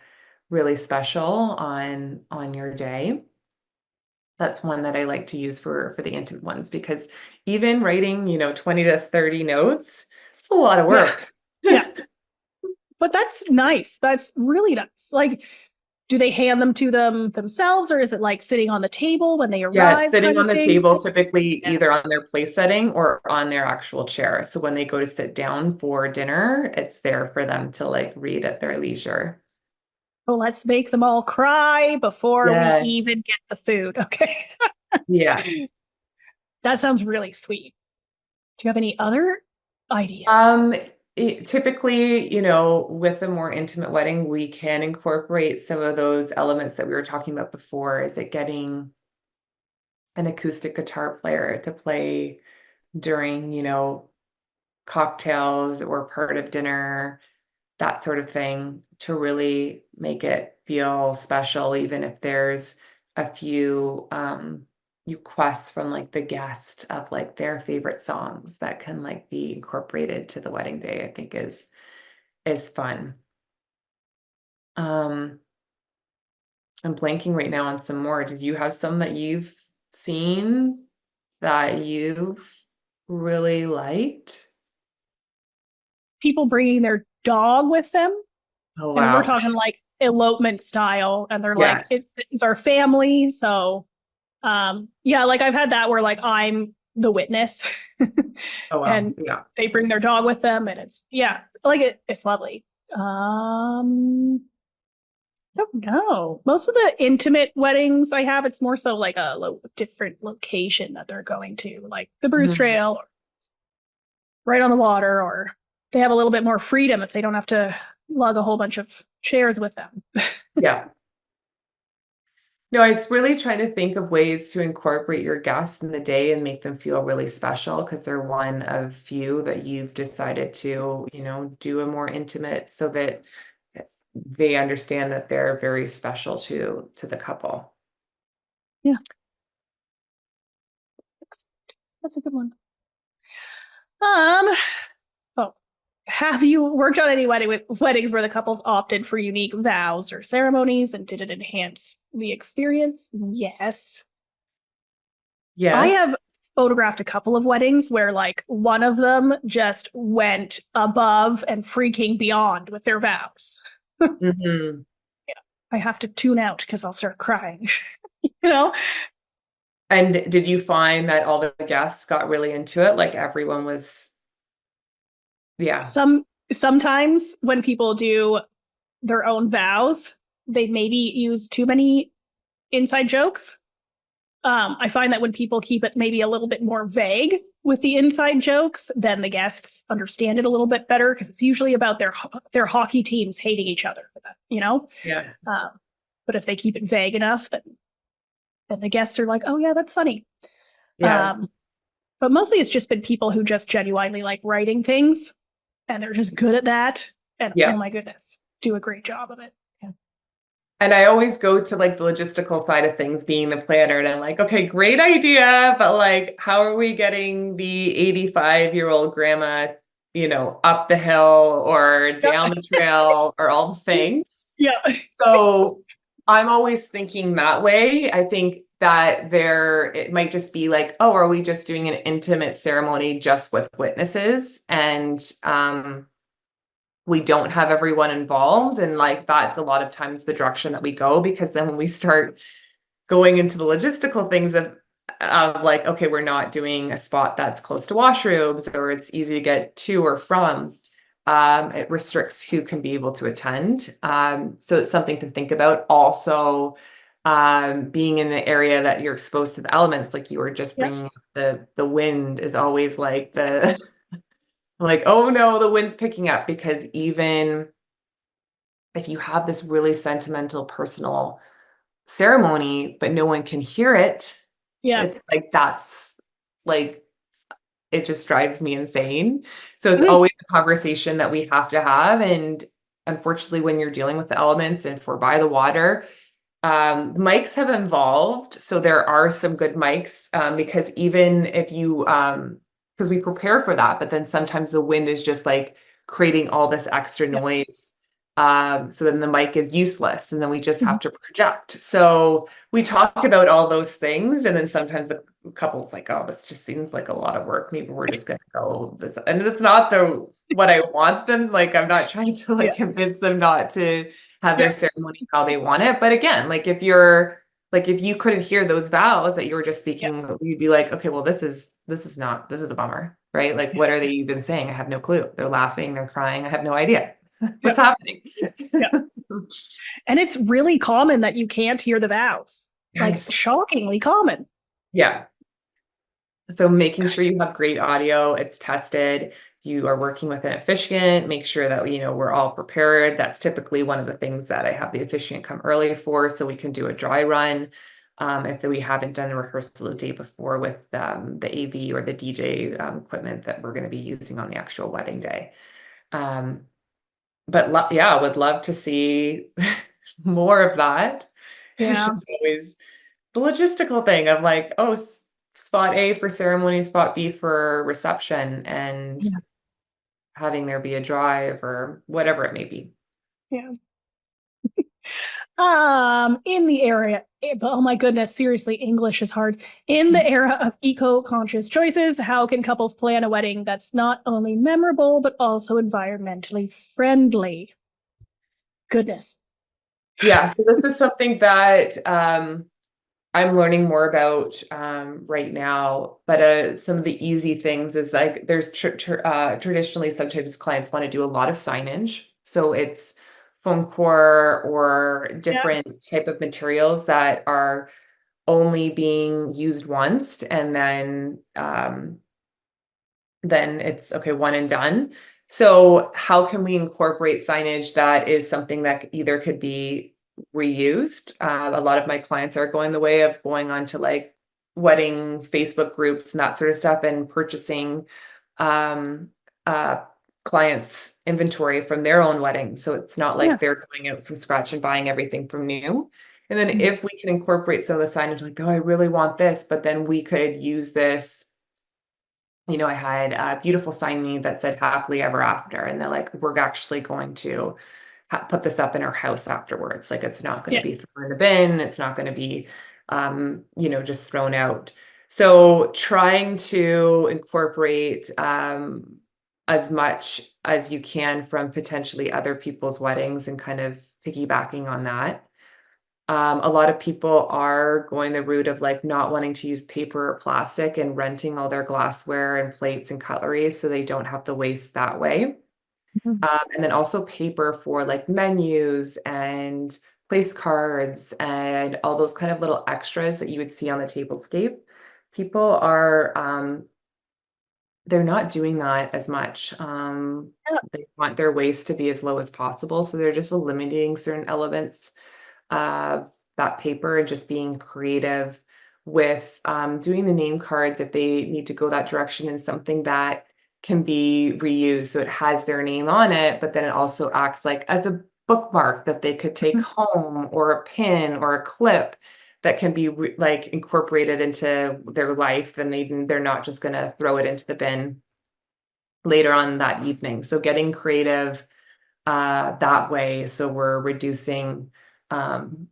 really special on your day. That's one that I like to use for the intimate ones, because even writing, 20 to 30 notes, it's a lot of Yeah. work. Yeah. But that's nice. That's really nice. Like, do they hand them to them themselves, or is it like sitting on the table when they Yeah, arrive sitting kind on of the thing? table, typically Yeah. either on their place setting or on their actual chair. So when they go to sit down for dinner, it's there for them to like read at their leisure. Oh, let's make them all cry before we Yes. even get the food. Okay. Yeah. That sounds really sweet. Do you have any other ideas? Typically, with a more intimate wedding, we can incorporate some of those elements that we were talking about before. Is it getting an acoustic guitar player to play during, cocktails or part of dinner, that sort of thing, to really make it feel special, even if there's a few requests from like the guest of like their favorite songs that can like be incorporated to the wedding day, I think is fun. I'm blanking right now on some more. Did you have some that you've seen that you've really liked? People bringing their dog with them. Oh, And we're wow. talking like elopement style. And they're like, Yes. this is our family. So, yeah, like I've had that where like I'm the witness. Oh, wow. And Yeah. they bring their dog with them, and it's lovely. I don't know. Most of the intimate weddings I have, it's more so like a different location that they're going to, like the Bruce Mhm. Trail, or right on the water, or they have a little bit more freedom if they don't have to lug a whole bunch of chairs with them. Yeah. No, it's really trying to think of ways to incorporate your guests in the day and make them feel really special because they're one of few that you've decided to, do a more intimate so that they understand that they're very special to the couple. Yeah. That's a good one. Oh, have you worked on any weddings where the couples opted for unique vows or ceremonies, and did it enhance the experience? Yes. I Yes. have photographed a couple of weddings where like one of them just went above and freaking beyond with their vows. Mhm. I have to tune out because I'll start crying. you know? And did you find that all the guests got really into it? Like everyone was, yeah. Sometimes when people do their own vows, they maybe use too many inside jokes. I find that when people keep it maybe a little bit more vague with the inside jokes, then the guests understand it a little bit better because it's usually about their hockey teams hating each other. Yeah. But if they keep it vague enough, then the guests are like, "Oh yeah, that's funny." Yes. But mostly it's just been people who just genuinely like writing things, and they're just good at that. And oh Yeah. my goodness, do a great job of it. And I always go to like the logistical side of things, being the planner, and I'm like, okay, great idea, but like, how are we getting the 85-year-old grandma, up the hill or down the trail or all the things? Yeah. So I'm always thinking that way. I think that it might just be like, oh, are we just doing an intimate ceremony just with witnesses? And we don't have everyone involved. And like, that's a lot of times the direction that we go, because then when we start going into the logistical things of like, okay, we're not doing a spot that's close to washrooms or it's easy to get to or from. It restricts who can be able to attend. So it's something to think about. Also, being in the area that you're exposed to the elements, like you were just Yep. bringing up, the wind is always like like, oh no, the wind's picking up, because even if you have this really sentimental, personal ceremony, but no one can hear it, Yeah. it's like, that's like, it just drives me insane. So it's Mhm. always a conversation that we have to have. And unfortunately, when you're dealing with the elements and if we're by the water, mics have evolved. So there are some good mics, because even if you, because we prepare for that, but then sometimes the wind is just like creating all this extra Yep. noise. So then the mic is useless and then we just Mhm. have to project. So we talk about all those things. And then sometimes the couple's like, oh, this just seems like a lot of work. Maybe we're just going to go this. And it's not what I want them. Like, I'm not trying to like Yeah. convince them not to have their Yeah. ceremony how they want it. But again, like if you couldn't hear those vows that you were just speaking, you'd be like, okay, well, this is a bummer, right? Like, what are they even saying? I have no clue. They're laughing, they're crying. I have no idea what's happening. Yeah. And it's really common that you can't hear the vows. Like Yes. shockingly common. Yeah. So making sure you have great audio, it's tested. You are working with an officiant, make sure that, we're all prepared. That's typically one of the things that I have the officiant come early for, so we can do a dry run. If we haven't done the rehearsal the day before with the AV or the DJ equipment that we're going to be using on the actual wedding day. But yeah, I would love to see more of that. It's Yeah. just always the logistical thing of like, oh, spot A for ceremony, spot B for reception, and Yeah. having there be a drive or whatever it may be. Yeah. In the area, oh my goodness, seriously, English is hard. In the era of eco-conscious choices, how can couples plan a wedding that's not only memorable, but also environmentally friendly? Goodness. Yeah, so this is something that I'm learning more about right now, but some of the easy things is like there's traditionally sometimes clients want to do a lot of signage. So it's foam core or Yeah. different type of materials that are only being used once, and then it's okay, one and done. So how can we incorporate signage that is something that either could be reused? A lot of my clients are going the way of going on to like wedding Facebook groups and that sort of stuff and purchasing um, uh, clients' inventory from their own weddings. So it's not Yeah. like they're going out from scratch and buying everything from new. And then Mhm. if we can incorporate some of the signage, like, oh, I really want this, but then we could use this. I had a beautiful sign that said happily ever after, and they're like, we're actually going to put this up in our house afterwards. Like, it's not going to Yeah. be thrown in the bin. It's not going to be, just thrown out. So trying to incorporate as much as you can from potentially other people's weddings and kind of piggybacking on that. A lot of people are going the route of like not wanting to use paper or plastic and renting all their glassware and plates and cutlery so they don't have to waste that way. Mhm. And then also paper for like menus and place cards and all those kind of little extras that you would see on the tablescape. People are they're not doing that as much. Yeah. They want their waste to be as low as possible, so they're just eliminating certain elements of that paper and just being creative with doing the name cards if they need to go that direction and something that can be reused. So it has their name on it, but then it also acts like as a bookmark that they could take Mhm. home, or a pin or a clip that can be like incorporated into their life, and they're not just going to throw it into the bin later on that evening. So getting creative that way, so we're reducing um,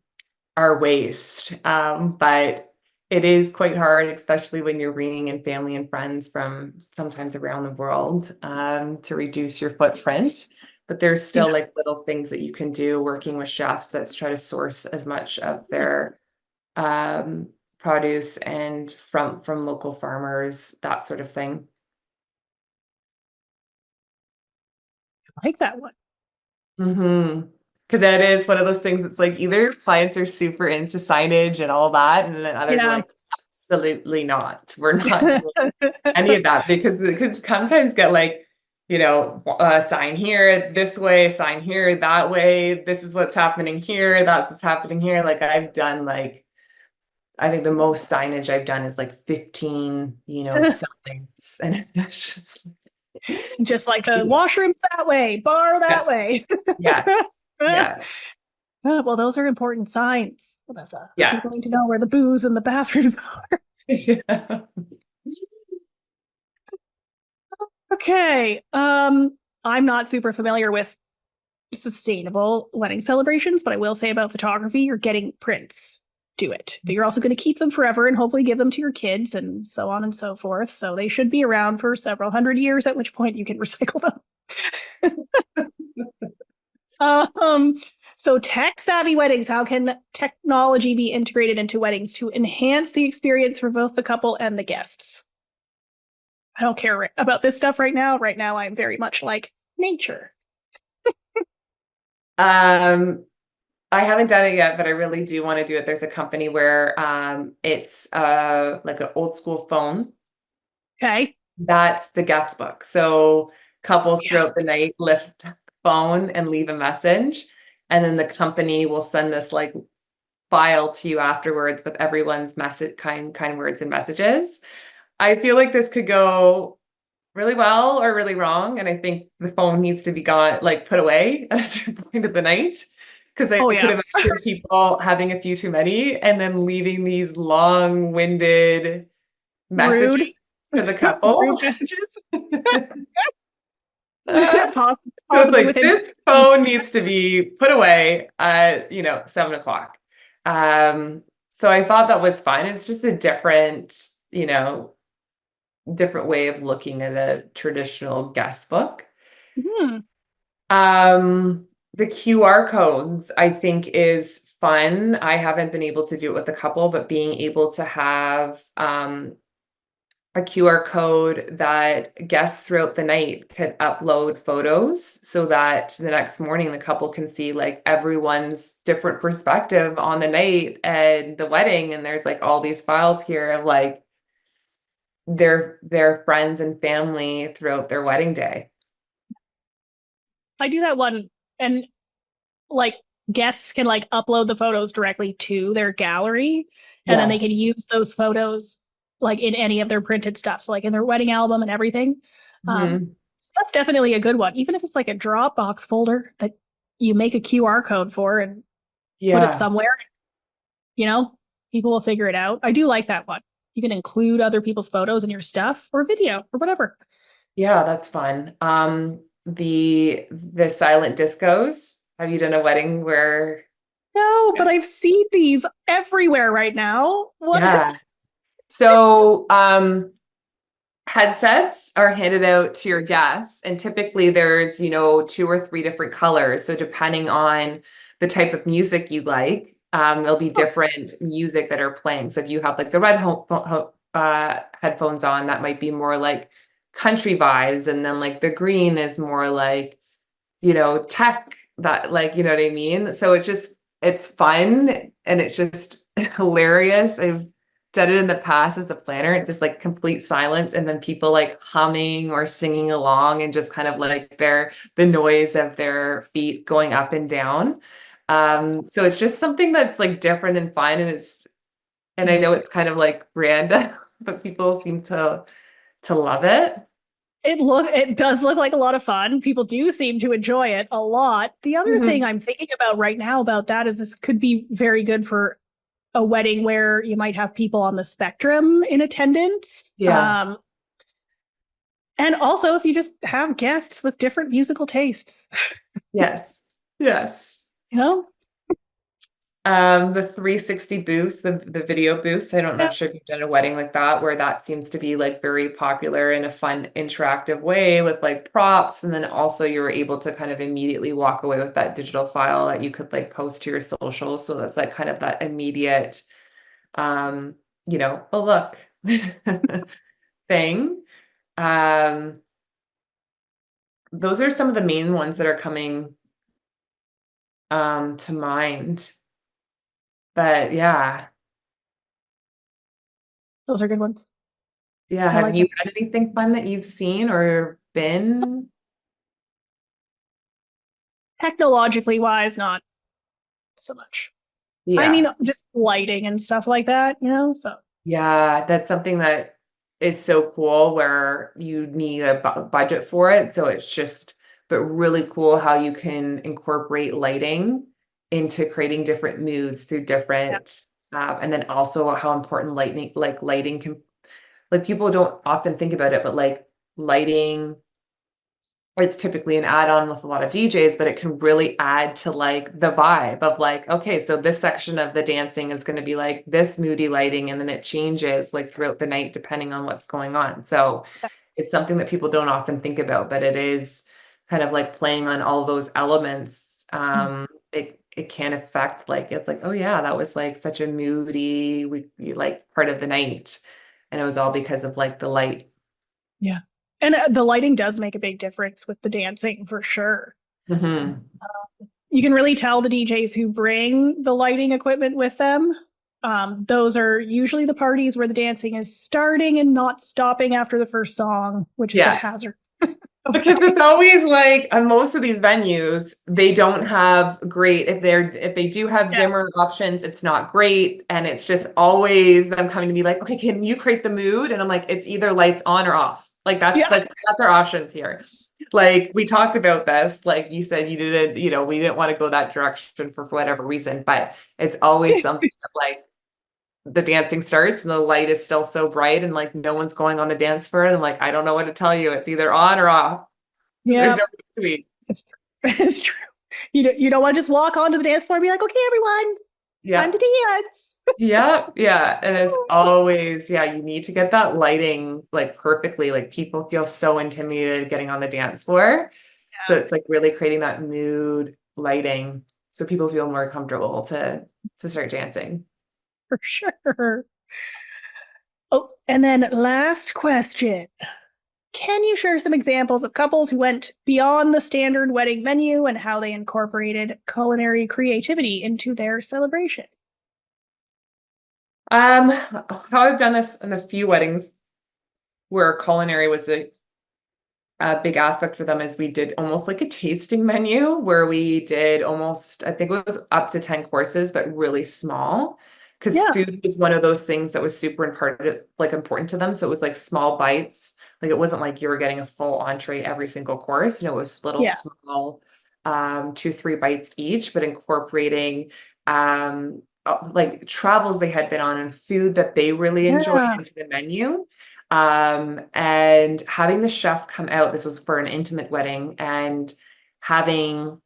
our waste. But it is quite hard, especially when you're bringing in family and friends from sometimes around the world, to reduce your footprint. But there's Yeah. still like little things that you can do working with chefs that's try to source as much of their produce and from local farmers, that sort of thing. I like that one. Mm-hmm. Because that is one of those things that's like either clients are super into signage and all that, and then others are Yeah. like, absolutely not. We're not doing any of that, because it could sometimes get like, sign here this way, sign here that way. This is what's happening here. That's what's happening here. Like I've done like, I think the most signage I've done is like 15, signs. And that's just, Just like the washrooms that way, bar that yes, way. yes, yeah, Well, those are important signs. Well, that's for yeah. people need to know where the booze and the bathrooms are. Yeah. Okay. I'm not super familiar with sustainable wedding celebrations, but I will say about photography, you're getting prints. Do it. But you're also going to keep them forever and hopefully give them to your kids and so on and so forth. So they should be around for several hundred years, at which point you can recycle them. Um, so tech savvy weddings, how can technology be integrated into weddings to enhance the experience for both the couple and the guests? I don't care about this stuff right now. Right now, I'm very much like nature. Um, I haven't done it yet, but I really do want to do it. There's a company where it's like an old school phone. Okay. That's the guest book. So couples Yeah. throughout the night lift the phone and leave a message, and then the company will send this like file to you afterwards with everyone's message, kind words and messages. I feel like this could go really well or really wrong. And I think the phone needs to be put away at a certain point of the night. Because I Oh could yeah. imagine people having a few too many and then leaving these long-winded messages Rude. for the couple. Rude messages. So it's Possibly like within. this phone needs to be put away at 7 o'clock. So I thought that was fun. It's just a different way of looking at a traditional guest book. Hmm. Um, The QR codes, I think, is fun. I haven't been able to do it with a couple, but being able to have a QR code that guests throughout the night could upload photos so that the next morning the couple can see like everyone's different perspective on the night and the wedding. And there's like all these files here of like their friends and family throughout their wedding day. I do that one, and like guests can like upload the photos directly to their gallery, and then Yeah. they can use those photos like in any of their printed stuff, so like in their wedding album and everything. Mhm. So that's definitely a good one, even if it's like a Dropbox folder that you make a QR code for and put it Yeah. somewhere. People will figure it out. I do like that one. You can include other people's photos in your stuff or video or whatever. Yeah, that's fun. The silent discos. Have you done a wedding where No, but I've seen these everywhere right now. What is yeah. So headsets are handed out to your guests, and typically there's, 2 or 3 different colors. So depending on the type of music you like, there'll be different music that are playing. So if you have like the red headphones on, that might be more like country vibes, and then like the green is more like, tech, that like, you know what I mean? So it's fun and it's just hilarious. I've done it in the past as a planner, it just like complete silence and then people like humming or singing along and just kind of like the noise of their feet going up and down. So it's just something that's like different and fun, and I know it's kind of like random, but people seem to love it. it does look like a lot of fun. People do seem to enjoy it a lot. The other thing Mhm. I'm thinking about right now about that is this could be very good for a wedding where you might have people on the spectrum in attendance. Yeah. And also if you just have guests with different musical tastes, Yes. Yes. you know? The 360 booths, the video booths. I'm Yeah. not sure if you've done a wedding like that, where that seems to be like very popular in a fun, interactive way with like props. And then also you're able to kind of immediately walk away with that digital file that you could like post to your socials. So that's like kind of that immediate, um, oh look thing. Um, those are some of the main ones that are coming to mind. But yeah. Those are good ones. Yeah, I have like you them. had anything fun that you've seen or been? Technologically wise, not so much. I mean, Yeah. just lighting and stuff like that, so Yeah, that's something that is so cool where you need a budget for it. So it's just, but really cool how you can incorporate lighting into creating different moods through yeah. different, and then also how important lighting can, like people don't often think about it, but like lighting, it's typically an add-on with a lot of DJs, but it can really add to like the vibe of like, okay, so this section of the dancing is going to be like this moody lighting, and then it changes like throughout the night depending on what's going on. So it's something that people don't often think about, but it is kind of like playing on all those elements. It can affect like it's like, oh yeah, that was like such a moody like part of the night, and it was all because of like the light. Yeah. And the lighting does make a big difference with the dancing for sure. Hmm. You can really tell the DJs who bring the lighting equipment with them. Those are usually the parties where the dancing is starting and not stopping after the first song, which is a Yeah. hazard. Because it's always like on most of these venues, they don't have great, if they do have Yeah. dimmer options, it's not great. And it's just always them coming to me like, okay, can you create the mood? And I'm like, it's either lights on or off. Like Yeah. that's our options here. Like we talked about this, like you said, you didn't, we didn't want to go that direction for whatever reason, but it's always something that like the dancing starts and the light is still so bright and like no one's going on the dance floor. And I'm like, I don't know what to tell you. It's either on or off. There's Yeah. no between. It's true. It's true. You don't want to just walk onto the dance floor and be like, okay, everyone, time Yeah. to dance. Yeah. Yeah. And it's always, yeah, you need to get that lighting like perfectly. Like people feel so intimidated getting on the dance floor. So it's like really creating that mood lighting so people feel more comfortable to start dancing. For sure. Oh, and then last question. Can you share some examples of couples who went beyond the standard wedding menu and how they incorporated culinary creativity into their celebration? How I've done this in a few weddings where culinary was a big aspect for them is we did almost like a tasting menu where we did almost, I think it was up to 10 courses, but really small. Because Yeah. food was one of those things that was super important to them. So it was like small bites. Like it wasn't like you were getting a full entree every single course. You know, it was little Yeah. small 2, 3 bites each, but incorporating like travels they had been on and food that they really enjoyed Yeah. into the menu. And having the chef come out, this was for an intimate wedding, and having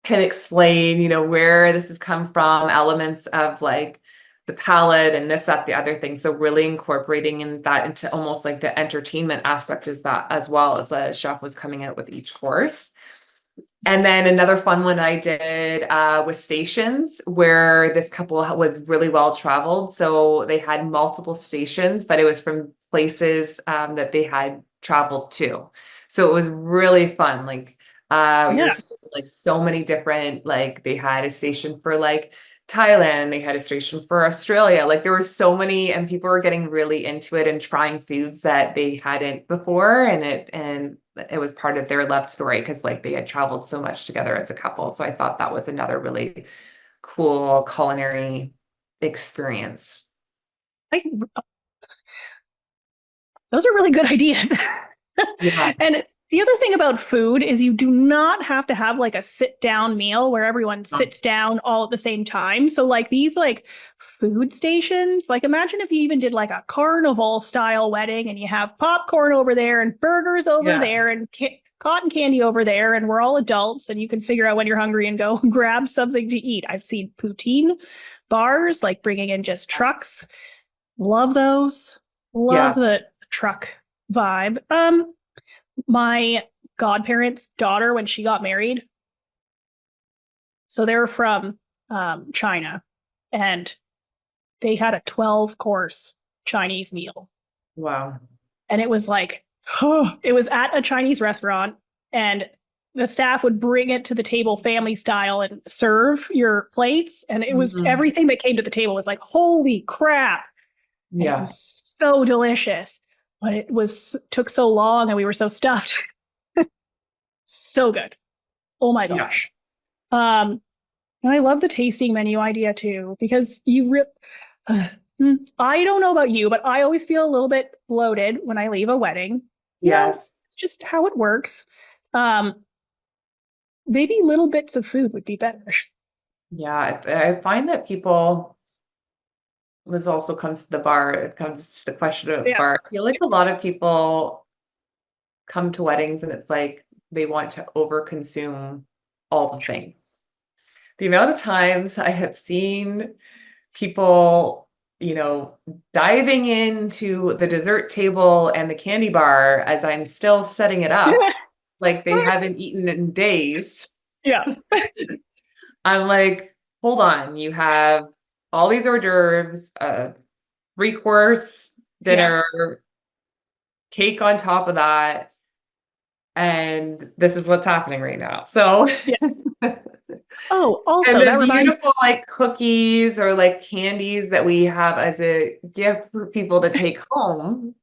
him explain, you know, where this has come from, elements of like the palette and this, that, the other thing. So really incorporating in that into almost like the entertainment aspect is that, as well as the chef was coming out with each course. And then another fun one I did was stations, where this couple was really well traveled. So they had multiple stations, but it was from places that they had traveled to. So it was really fun. Like you're Yeah. seeing, like so many different, like they had a station for like Thailand, they had a station for Australia. Like there were so many, and people were getting really into it and trying foods that they hadn't before. And it was part of their love story because like they had traveled so much together as a couple. So I thought that was another really cool culinary experience. I, those are really good ideas. Yeah. And the other thing about food is you do not have to have like a sit down meal where everyone sits down all at the same time. So like these like food stations, like imagine if you even did like a carnival style wedding and you have popcorn over there and burgers over Yeah. there and cotton candy over there, and we're all adults and you can figure out when you're hungry and go grab something to eat. I've seen poutine bars like bringing in just trucks. Love those. Love Yeah. the truck vibe. My godparents' daughter, when she got married, so they're from China, and they had a 12-course Chinese meal. Wow. And it was like, it was at a Chinese restaurant, and the staff would bring it to the table family style and serve your plates. And it was everything that came to the table was like, holy crap. And it Yeah. was so delicious, but took so long and we were so stuffed. So good. Oh my Yeah. gosh. And I love the tasting menu idea too, because I don't know about you, but I always feel a little bit bloated when I leave a wedding. You know, Yes. it's just how it works. Maybe little bits of food would be better. Yeah. I find that people, this also comes to the bar, it comes to the question of the Yeah. bar. I feel like a lot of people come to weddings and it's like they want to overconsume all the things. The amount of times I have seen people, you know, diving into the dessert table and the candy bar as I'm still setting it up, like they haven't eaten in days. Yeah. I'm like, hold on, you have all these hors d'oeuvres, 3-course dinner, cake on top of that, and this is what's happening right now. So Yeah. Oh, also and that the reminds beautiful like cookies or like candies that we have as a gift for people to take home,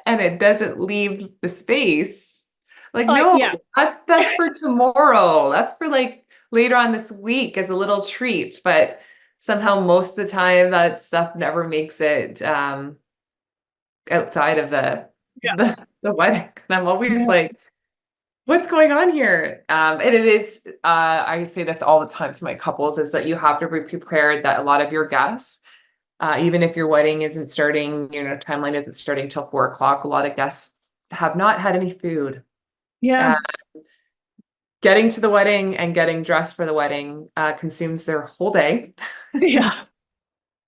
and it doesn't leave the space. Like, no, yeah. that's for tomorrow. That's for like later on this week as a little treat. But somehow most of the time that stuff never makes it outside of Yeah. the wedding. And I'm always Yeah. like, what's going on here? And it is, I say this all the time to my couples, is that you have to be prepared that a lot of your guests, even if your wedding isn't starting, you know, timeline isn't starting till 4 o'clock, a lot of guests have not had any food. Yeah. Getting to the wedding and getting dressed for the wedding consumes their whole day. Yeah.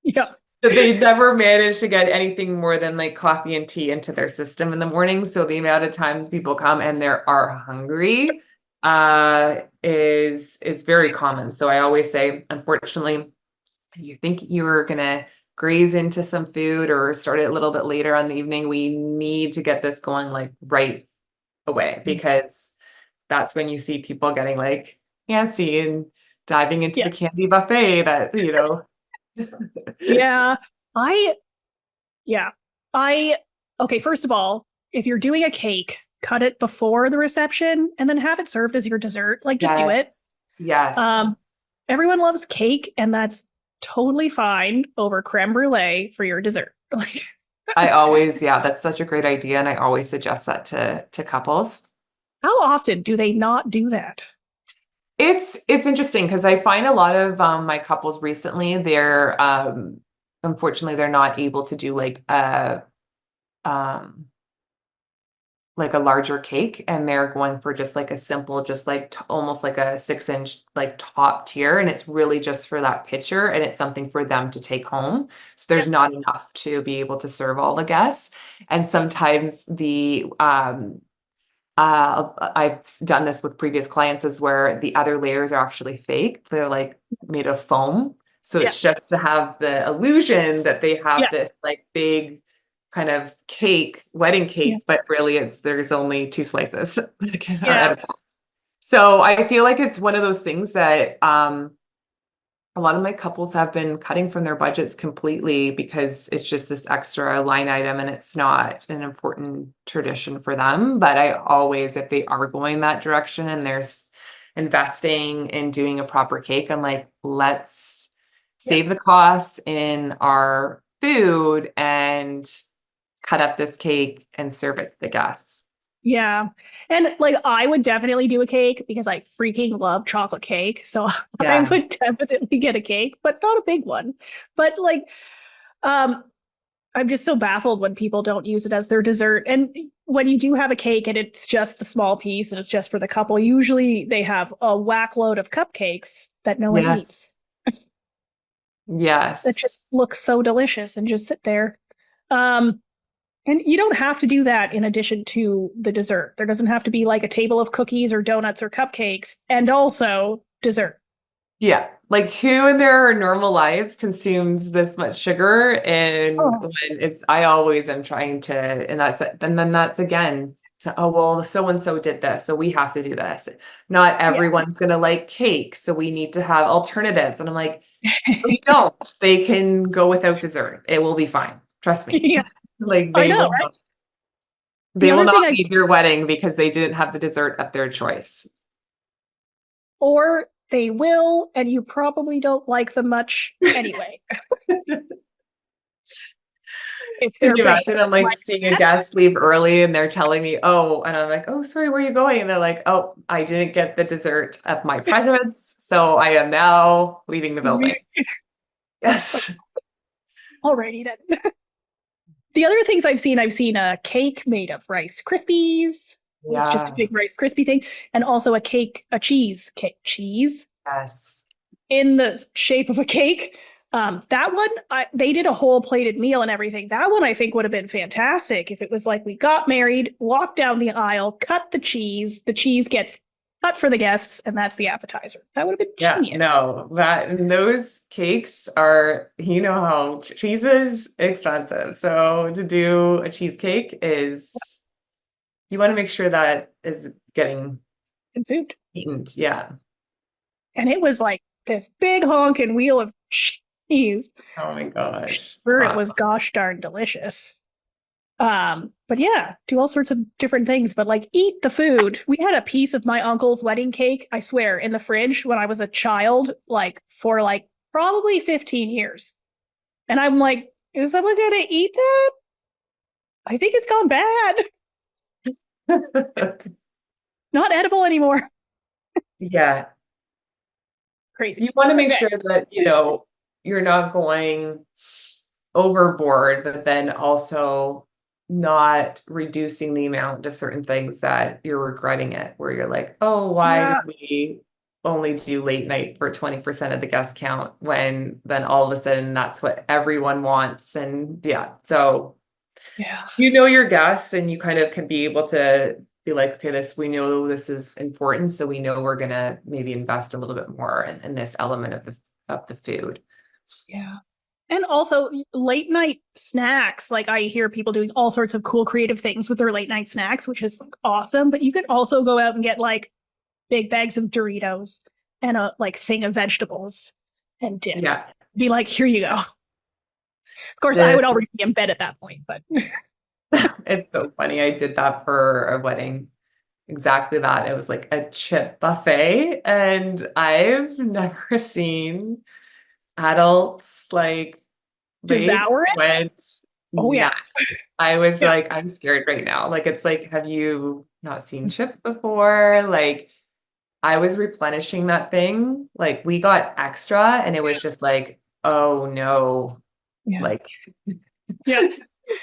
Yeah. So they never manage to get anything more than like coffee and tea into their system in the morning. So the amount of times people come and they are hungry is very common. So I always say, unfortunately, if you think you're gonna graze into some food or start it a little bit later on the evening, we need to get this going like right away, because that's when you see people getting like antsy and diving into Yeah. the candy buffet that, Yeah. I, yeah. Okay, first of all, if you're doing a cake, cut it before the reception and then have it served as your dessert. Like, just do it. Yes. Everyone loves cake, and that's totally fine over creme brulee for your dessert. Like, That's such a great idea. And I always suggest that to couples. how often do they not do that? It's interesting because I find a lot of my couples recently, they're unfortunately they're not able to do um like a larger cake, and they're going for just like a simple, just like almost like a 6-inch like top tier, and it's really just for that picture, and it's something for them to take home. So there's Yeah. not enough to be able to serve all the guests. And sometimes I've done this with previous clients, is where the other layers are actually fake. They're like made of foam. So Yeah. it's just to have the illusion that they have Yeah. this like big kind of cake, wedding Yeah. cake, but really there's only 2 slices that are Yeah. edible. So I feel like it's one of those things that a lot of my couples have been cutting from their budgets completely, because it's just this extra line item and it's not an important tradition for them. But I always, if they are going that direction and there's investing in doing a proper cake, I'm like, let's Yeah. save the costs in our food and cut up this cake and serve it to the guests. Yeah. And like, I would definitely do a cake because I freaking love chocolate cake. So I Yeah. would definitely get a cake, but not a big one. But like, um, I'm just so baffled when people don't use it as their dessert. And when you do have a cake and it's just the small piece and it's just for the couple, usually they have a whack load of cupcakes that no one Yes. eats. That just Yes. looks so delicious and just sit there. Um, And you don't have to do that in addition to the dessert. There doesn't have to be like a table of cookies or donuts or cupcakes and also dessert. Yeah. Like, who in their normal lives consumes this much sugar? And Oh, when I always am trying to, and then that's again, oh, well, so and so did this, so we have to do this. Not yeah. everyone's going to like cake, so we need to have alternatives. And I'm like, we don't. They can go without dessert. It will be fine. Trust me. Yeah, Like, I know, right? The they will other thing not leave your wedding because they didn't have the dessert of their choice. or they will, and you probably don't like them much anyway. If Can they're you big imagine? I'm like like seeing a that. guest leave early and they're telling me, oh, and I'm like, oh, sorry, where are you going? And they're like, oh, I didn't get the dessert of my presents, so I am now leaving the building. Yes. Alrighty then. The other things I've seen a cake made of Rice Krispies. It's just a Yeah. big Rice Krispie thing, and also a cheese cake. Cheese Yes. in the shape of a cake. That one, they did a whole plated meal and everything. That one I think would have been fantastic if it was like we got married, walked down the aisle, cut the cheese gets cut for the guests, and that's the appetizer. That would have been Yeah, genius. no, those cakes are, how cheese is expensive. So to do a cheesecake is, you want to make sure that is getting Consumed. eaten. Yeah. And it was like this big honking wheel of cheese. Oh my gosh. Sure, it was Awesome. gosh darn delicious. But yeah, do all sorts of different things, but like eat the food. We had a piece of my uncle's wedding cake, I swear, in the fridge when I was a child, like for like probably 15 years. And I'm like, is someone gonna eat that? I think it's gone bad. Not edible anymore. Yeah. Crazy. You want to make Okay. sure that, you're not going overboard, but then also not reducing the amount of certain things that you're regretting it, where you're like, oh, why Yeah. did we only do late night for 20% of the guest count, when then all of a sudden that's what everyone wants. And yeah, so Yeah. you know your guests, and you kind of can be able to be like, okay, we know this is important, so we know we're gonna maybe invest a little bit more in this element of the food. Yeah. And also late night snacks. Like I hear people doing all sorts of cool creative things with their late night snacks, which is like awesome. But you could also go out and get like big bags of Doritos and a like thing of vegetables and dip. Yeah. Be like, here you go. Of course, I The- would already be in bed at that point, but It's so funny. I did that for a wedding. Exactly that. It was like a chip buffet, and I've never seen adults like they devour it. went Oh yeah. nuts. I was Yeah. like, I'm scared right now. Like it's like, have you not seen chips before? Like I was replenishing that thing. Like we got extra, and it was just like, oh no, Yeah. like Yeah.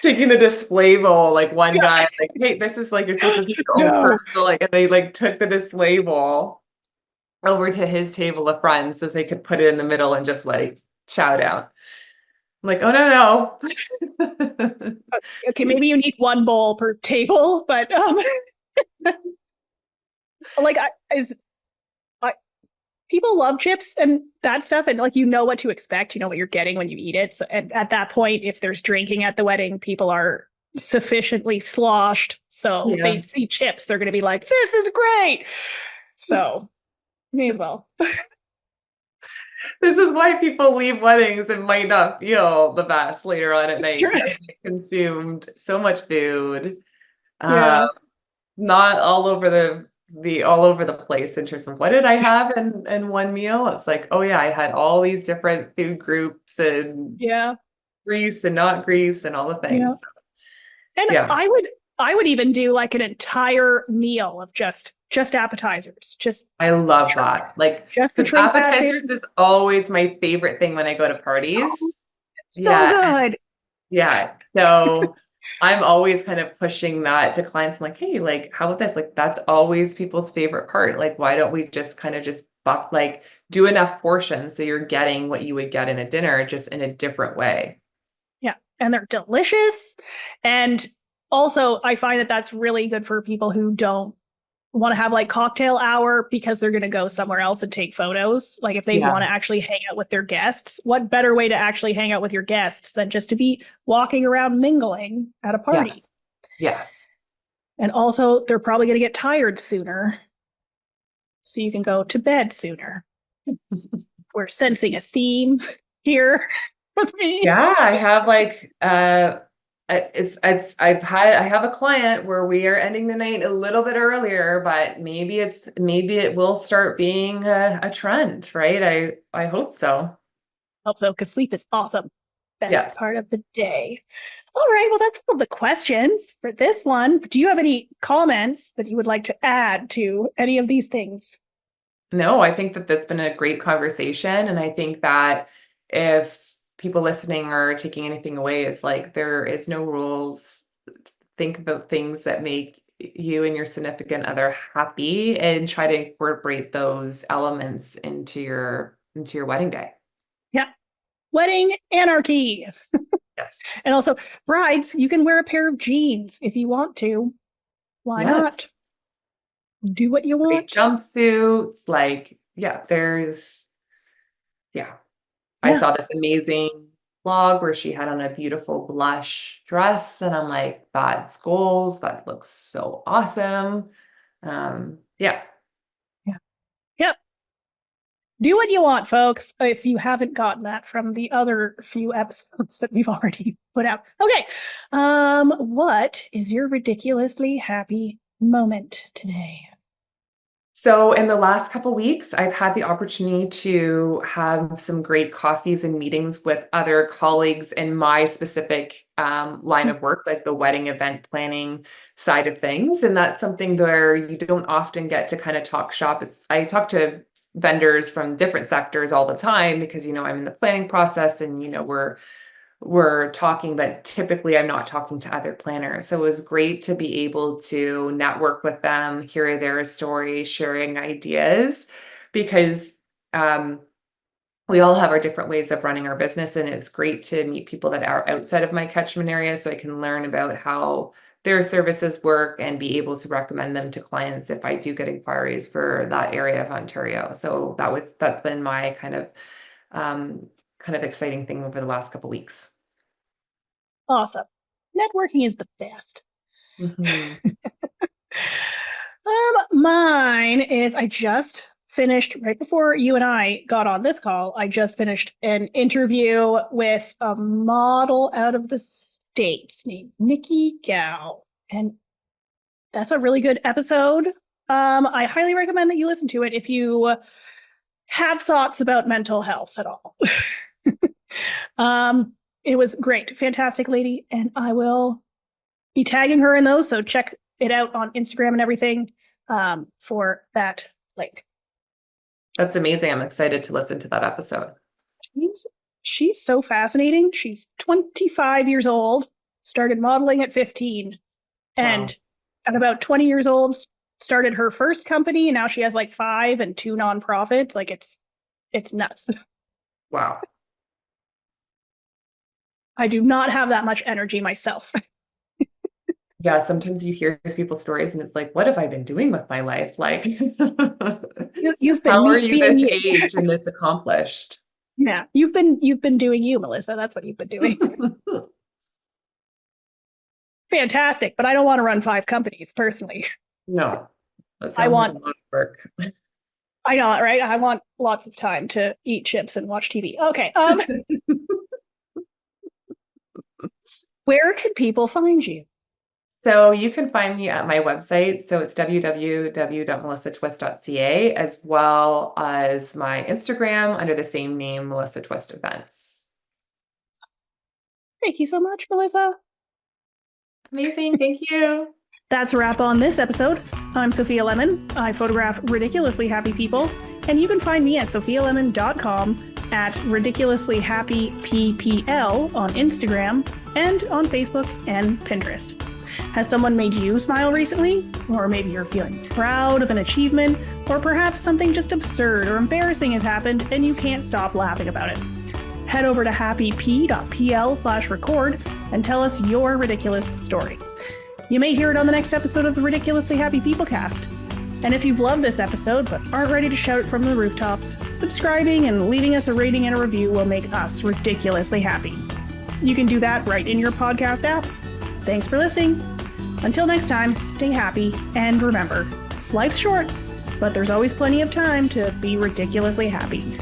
taking the display bowl, like one Yeah. guy, like, hey, this is like, you're supposed to take your own No. personal, like, and they like took the display bowl over to his table of friends so they could put it in the middle and just like chow down. I'm like, oh no, no. Okay, maybe you need one bowl per table, but like I people love chips and that stuff, and like you know what to expect, you know what you're getting when you eat it. So and at that point, if there's drinking at the wedding, people are sufficiently sloshed, so Yeah. they see chips, they're going to be like, "This is great." So may as well. This is why people leave weddings and might not feel the best later on at night Sure. because they consumed so much food. Yeah. Not all over the all over the place in terms of what did I have in one meal. It's like, oh yeah, I had all these different food groups and Yeah. grease and not grease and all the Yeah. things. And Yeah, I would even do like an entire meal of just appetizers, I love that. Like, just the because trim basket. appetizers is always my favorite thing when I go to parties. So Yeah, good. yeah. So I'm always kind of pushing that to clients like, hey, like, how about this? Like, that's always people's favorite part. Like, why don't we just kind of just buck, like, do enough portions so you're getting what you would get in a dinner, just in a different way. Yeah. And they're delicious. And also, I find that that's really good for people who don't want to have like cocktail hour because they're going to go somewhere else and take photos. Like if they Yeah. want to actually hang out with their guests, what better way to actually hang out with your guests than just to be walking around mingling at a party? Yes. Yes. And also, they're probably going to get tired sooner. So you can go to bed sooner. We're sensing a theme here with me. Yeah, I have like I have a client where we are ending the night a little bit earlier, but maybe it will start being a trend, right? I hope so. Hope so, because sleep is awesome. Best Yes. part of the day. All right, well, that's all the questions for this one. Do you have any comments that you would like to add to any of these things? No, I think that that's been a great conversation, and I think that if people listening are taking anything away, it's like there is no rules. Think about things that make you and your significant other happy and try to incorporate those elements into your wedding day. Yeah. Wedding anarchy. Yes. And also, brides, you can wear a pair of jeans if you want to. Why Yes. not? Do what you Great want. jumpsuits, like, yeah, yeah. I Yeah. saw this amazing blog where she had on a beautiful blush dress, and I'm like, that's goals. That looks so awesome. Yeah. Yep. Do what you want, folks, if you haven't gotten that from the other few episodes that we've already put out. Okay. What is your ridiculously happy moment today? So in the last couple weeks, I've had the opportunity to have some great coffees and meetings with other colleagues in my specific line of work, like the wedding event planning side of things. And that's something where you don't often get to kind of talk shop. I talk to vendors from different sectors all the time because, I'm in the planning process and, we're talking, but typically I'm not talking to other planners. So it was great to be able to network with them, hear their stories, sharing ideas, because we all have our different ways of running our business. And it's great to meet people that are outside of my catchment area so I can learn about how their services work and be able to recommend them to clients if I do get inquiries for that area of Ontario. So that's been my kind of exciting thing over the last couple weeks. Awesome. Networking is the best. Mm-hmm. Mine is I just finished right before you and I got on this call. I just finished an interview with a model out of the States named Nikki Gao. And that's a really good episode. I highly recommend that you listen to it if you have thoughts about mental health at all. It was great. Fantastic lady. And I will be tagging her in those. So check it out on Instagram and everything for that link. That's amazing. I'm excited to listen to that episode. She's so fascinating. She's 25 years old, started modeling at 15, and at about 20 years old, started her first company. And now she has like 5 and 2 nonprofits. Like it's nuts. Wow. I do not have that much energy myself. Yeah, sometimes you hear people's stories and it's like, what have I been doing with my life? Like, you've been how are you this you. age and this accomplished? Yeah, you've been doing you, Melissa. That's what you've been doing. Fantastic, but I don't want to run 5 companies personally. No, that I sounds want like a lot of work. I know, right? I want lots of time to eat chips and watch TV. Okay. Where can people find you? So you can find me at my website. So it's www.melissatwist.ca, as well as my Instagram under the same name, Melissa Twist Events. Thank you so much, Melissa. Amazing. Thank you. That's a wrap on this episode. I'm Sophia Lemon. I photograph ridiculously happy people, and you can find me at sophialemon.com, at ridiculouslyhappyppl on Instagram, and on Facebook and Pinterest. Has someone made you smile recently? Or maybe you're feeling proud of an achievement, or perhaps something just absurd or embarrassing has happened and you can't stop laughing about it. Head over to happyp.pl/record and tell us your ridiculous story. You may hear it on the next episode of the Ridiculously Happy People cast. And if you've loved this episode but aren't ready to shout it from the rooftops, subscribing and leaving us a rating and a review will make us ridiculously happy. You can do that right in your podcast app. Thanks for listening. Until next time, stay happy, and remember, life's short, but there's always plenty of time to be ridiculously happy.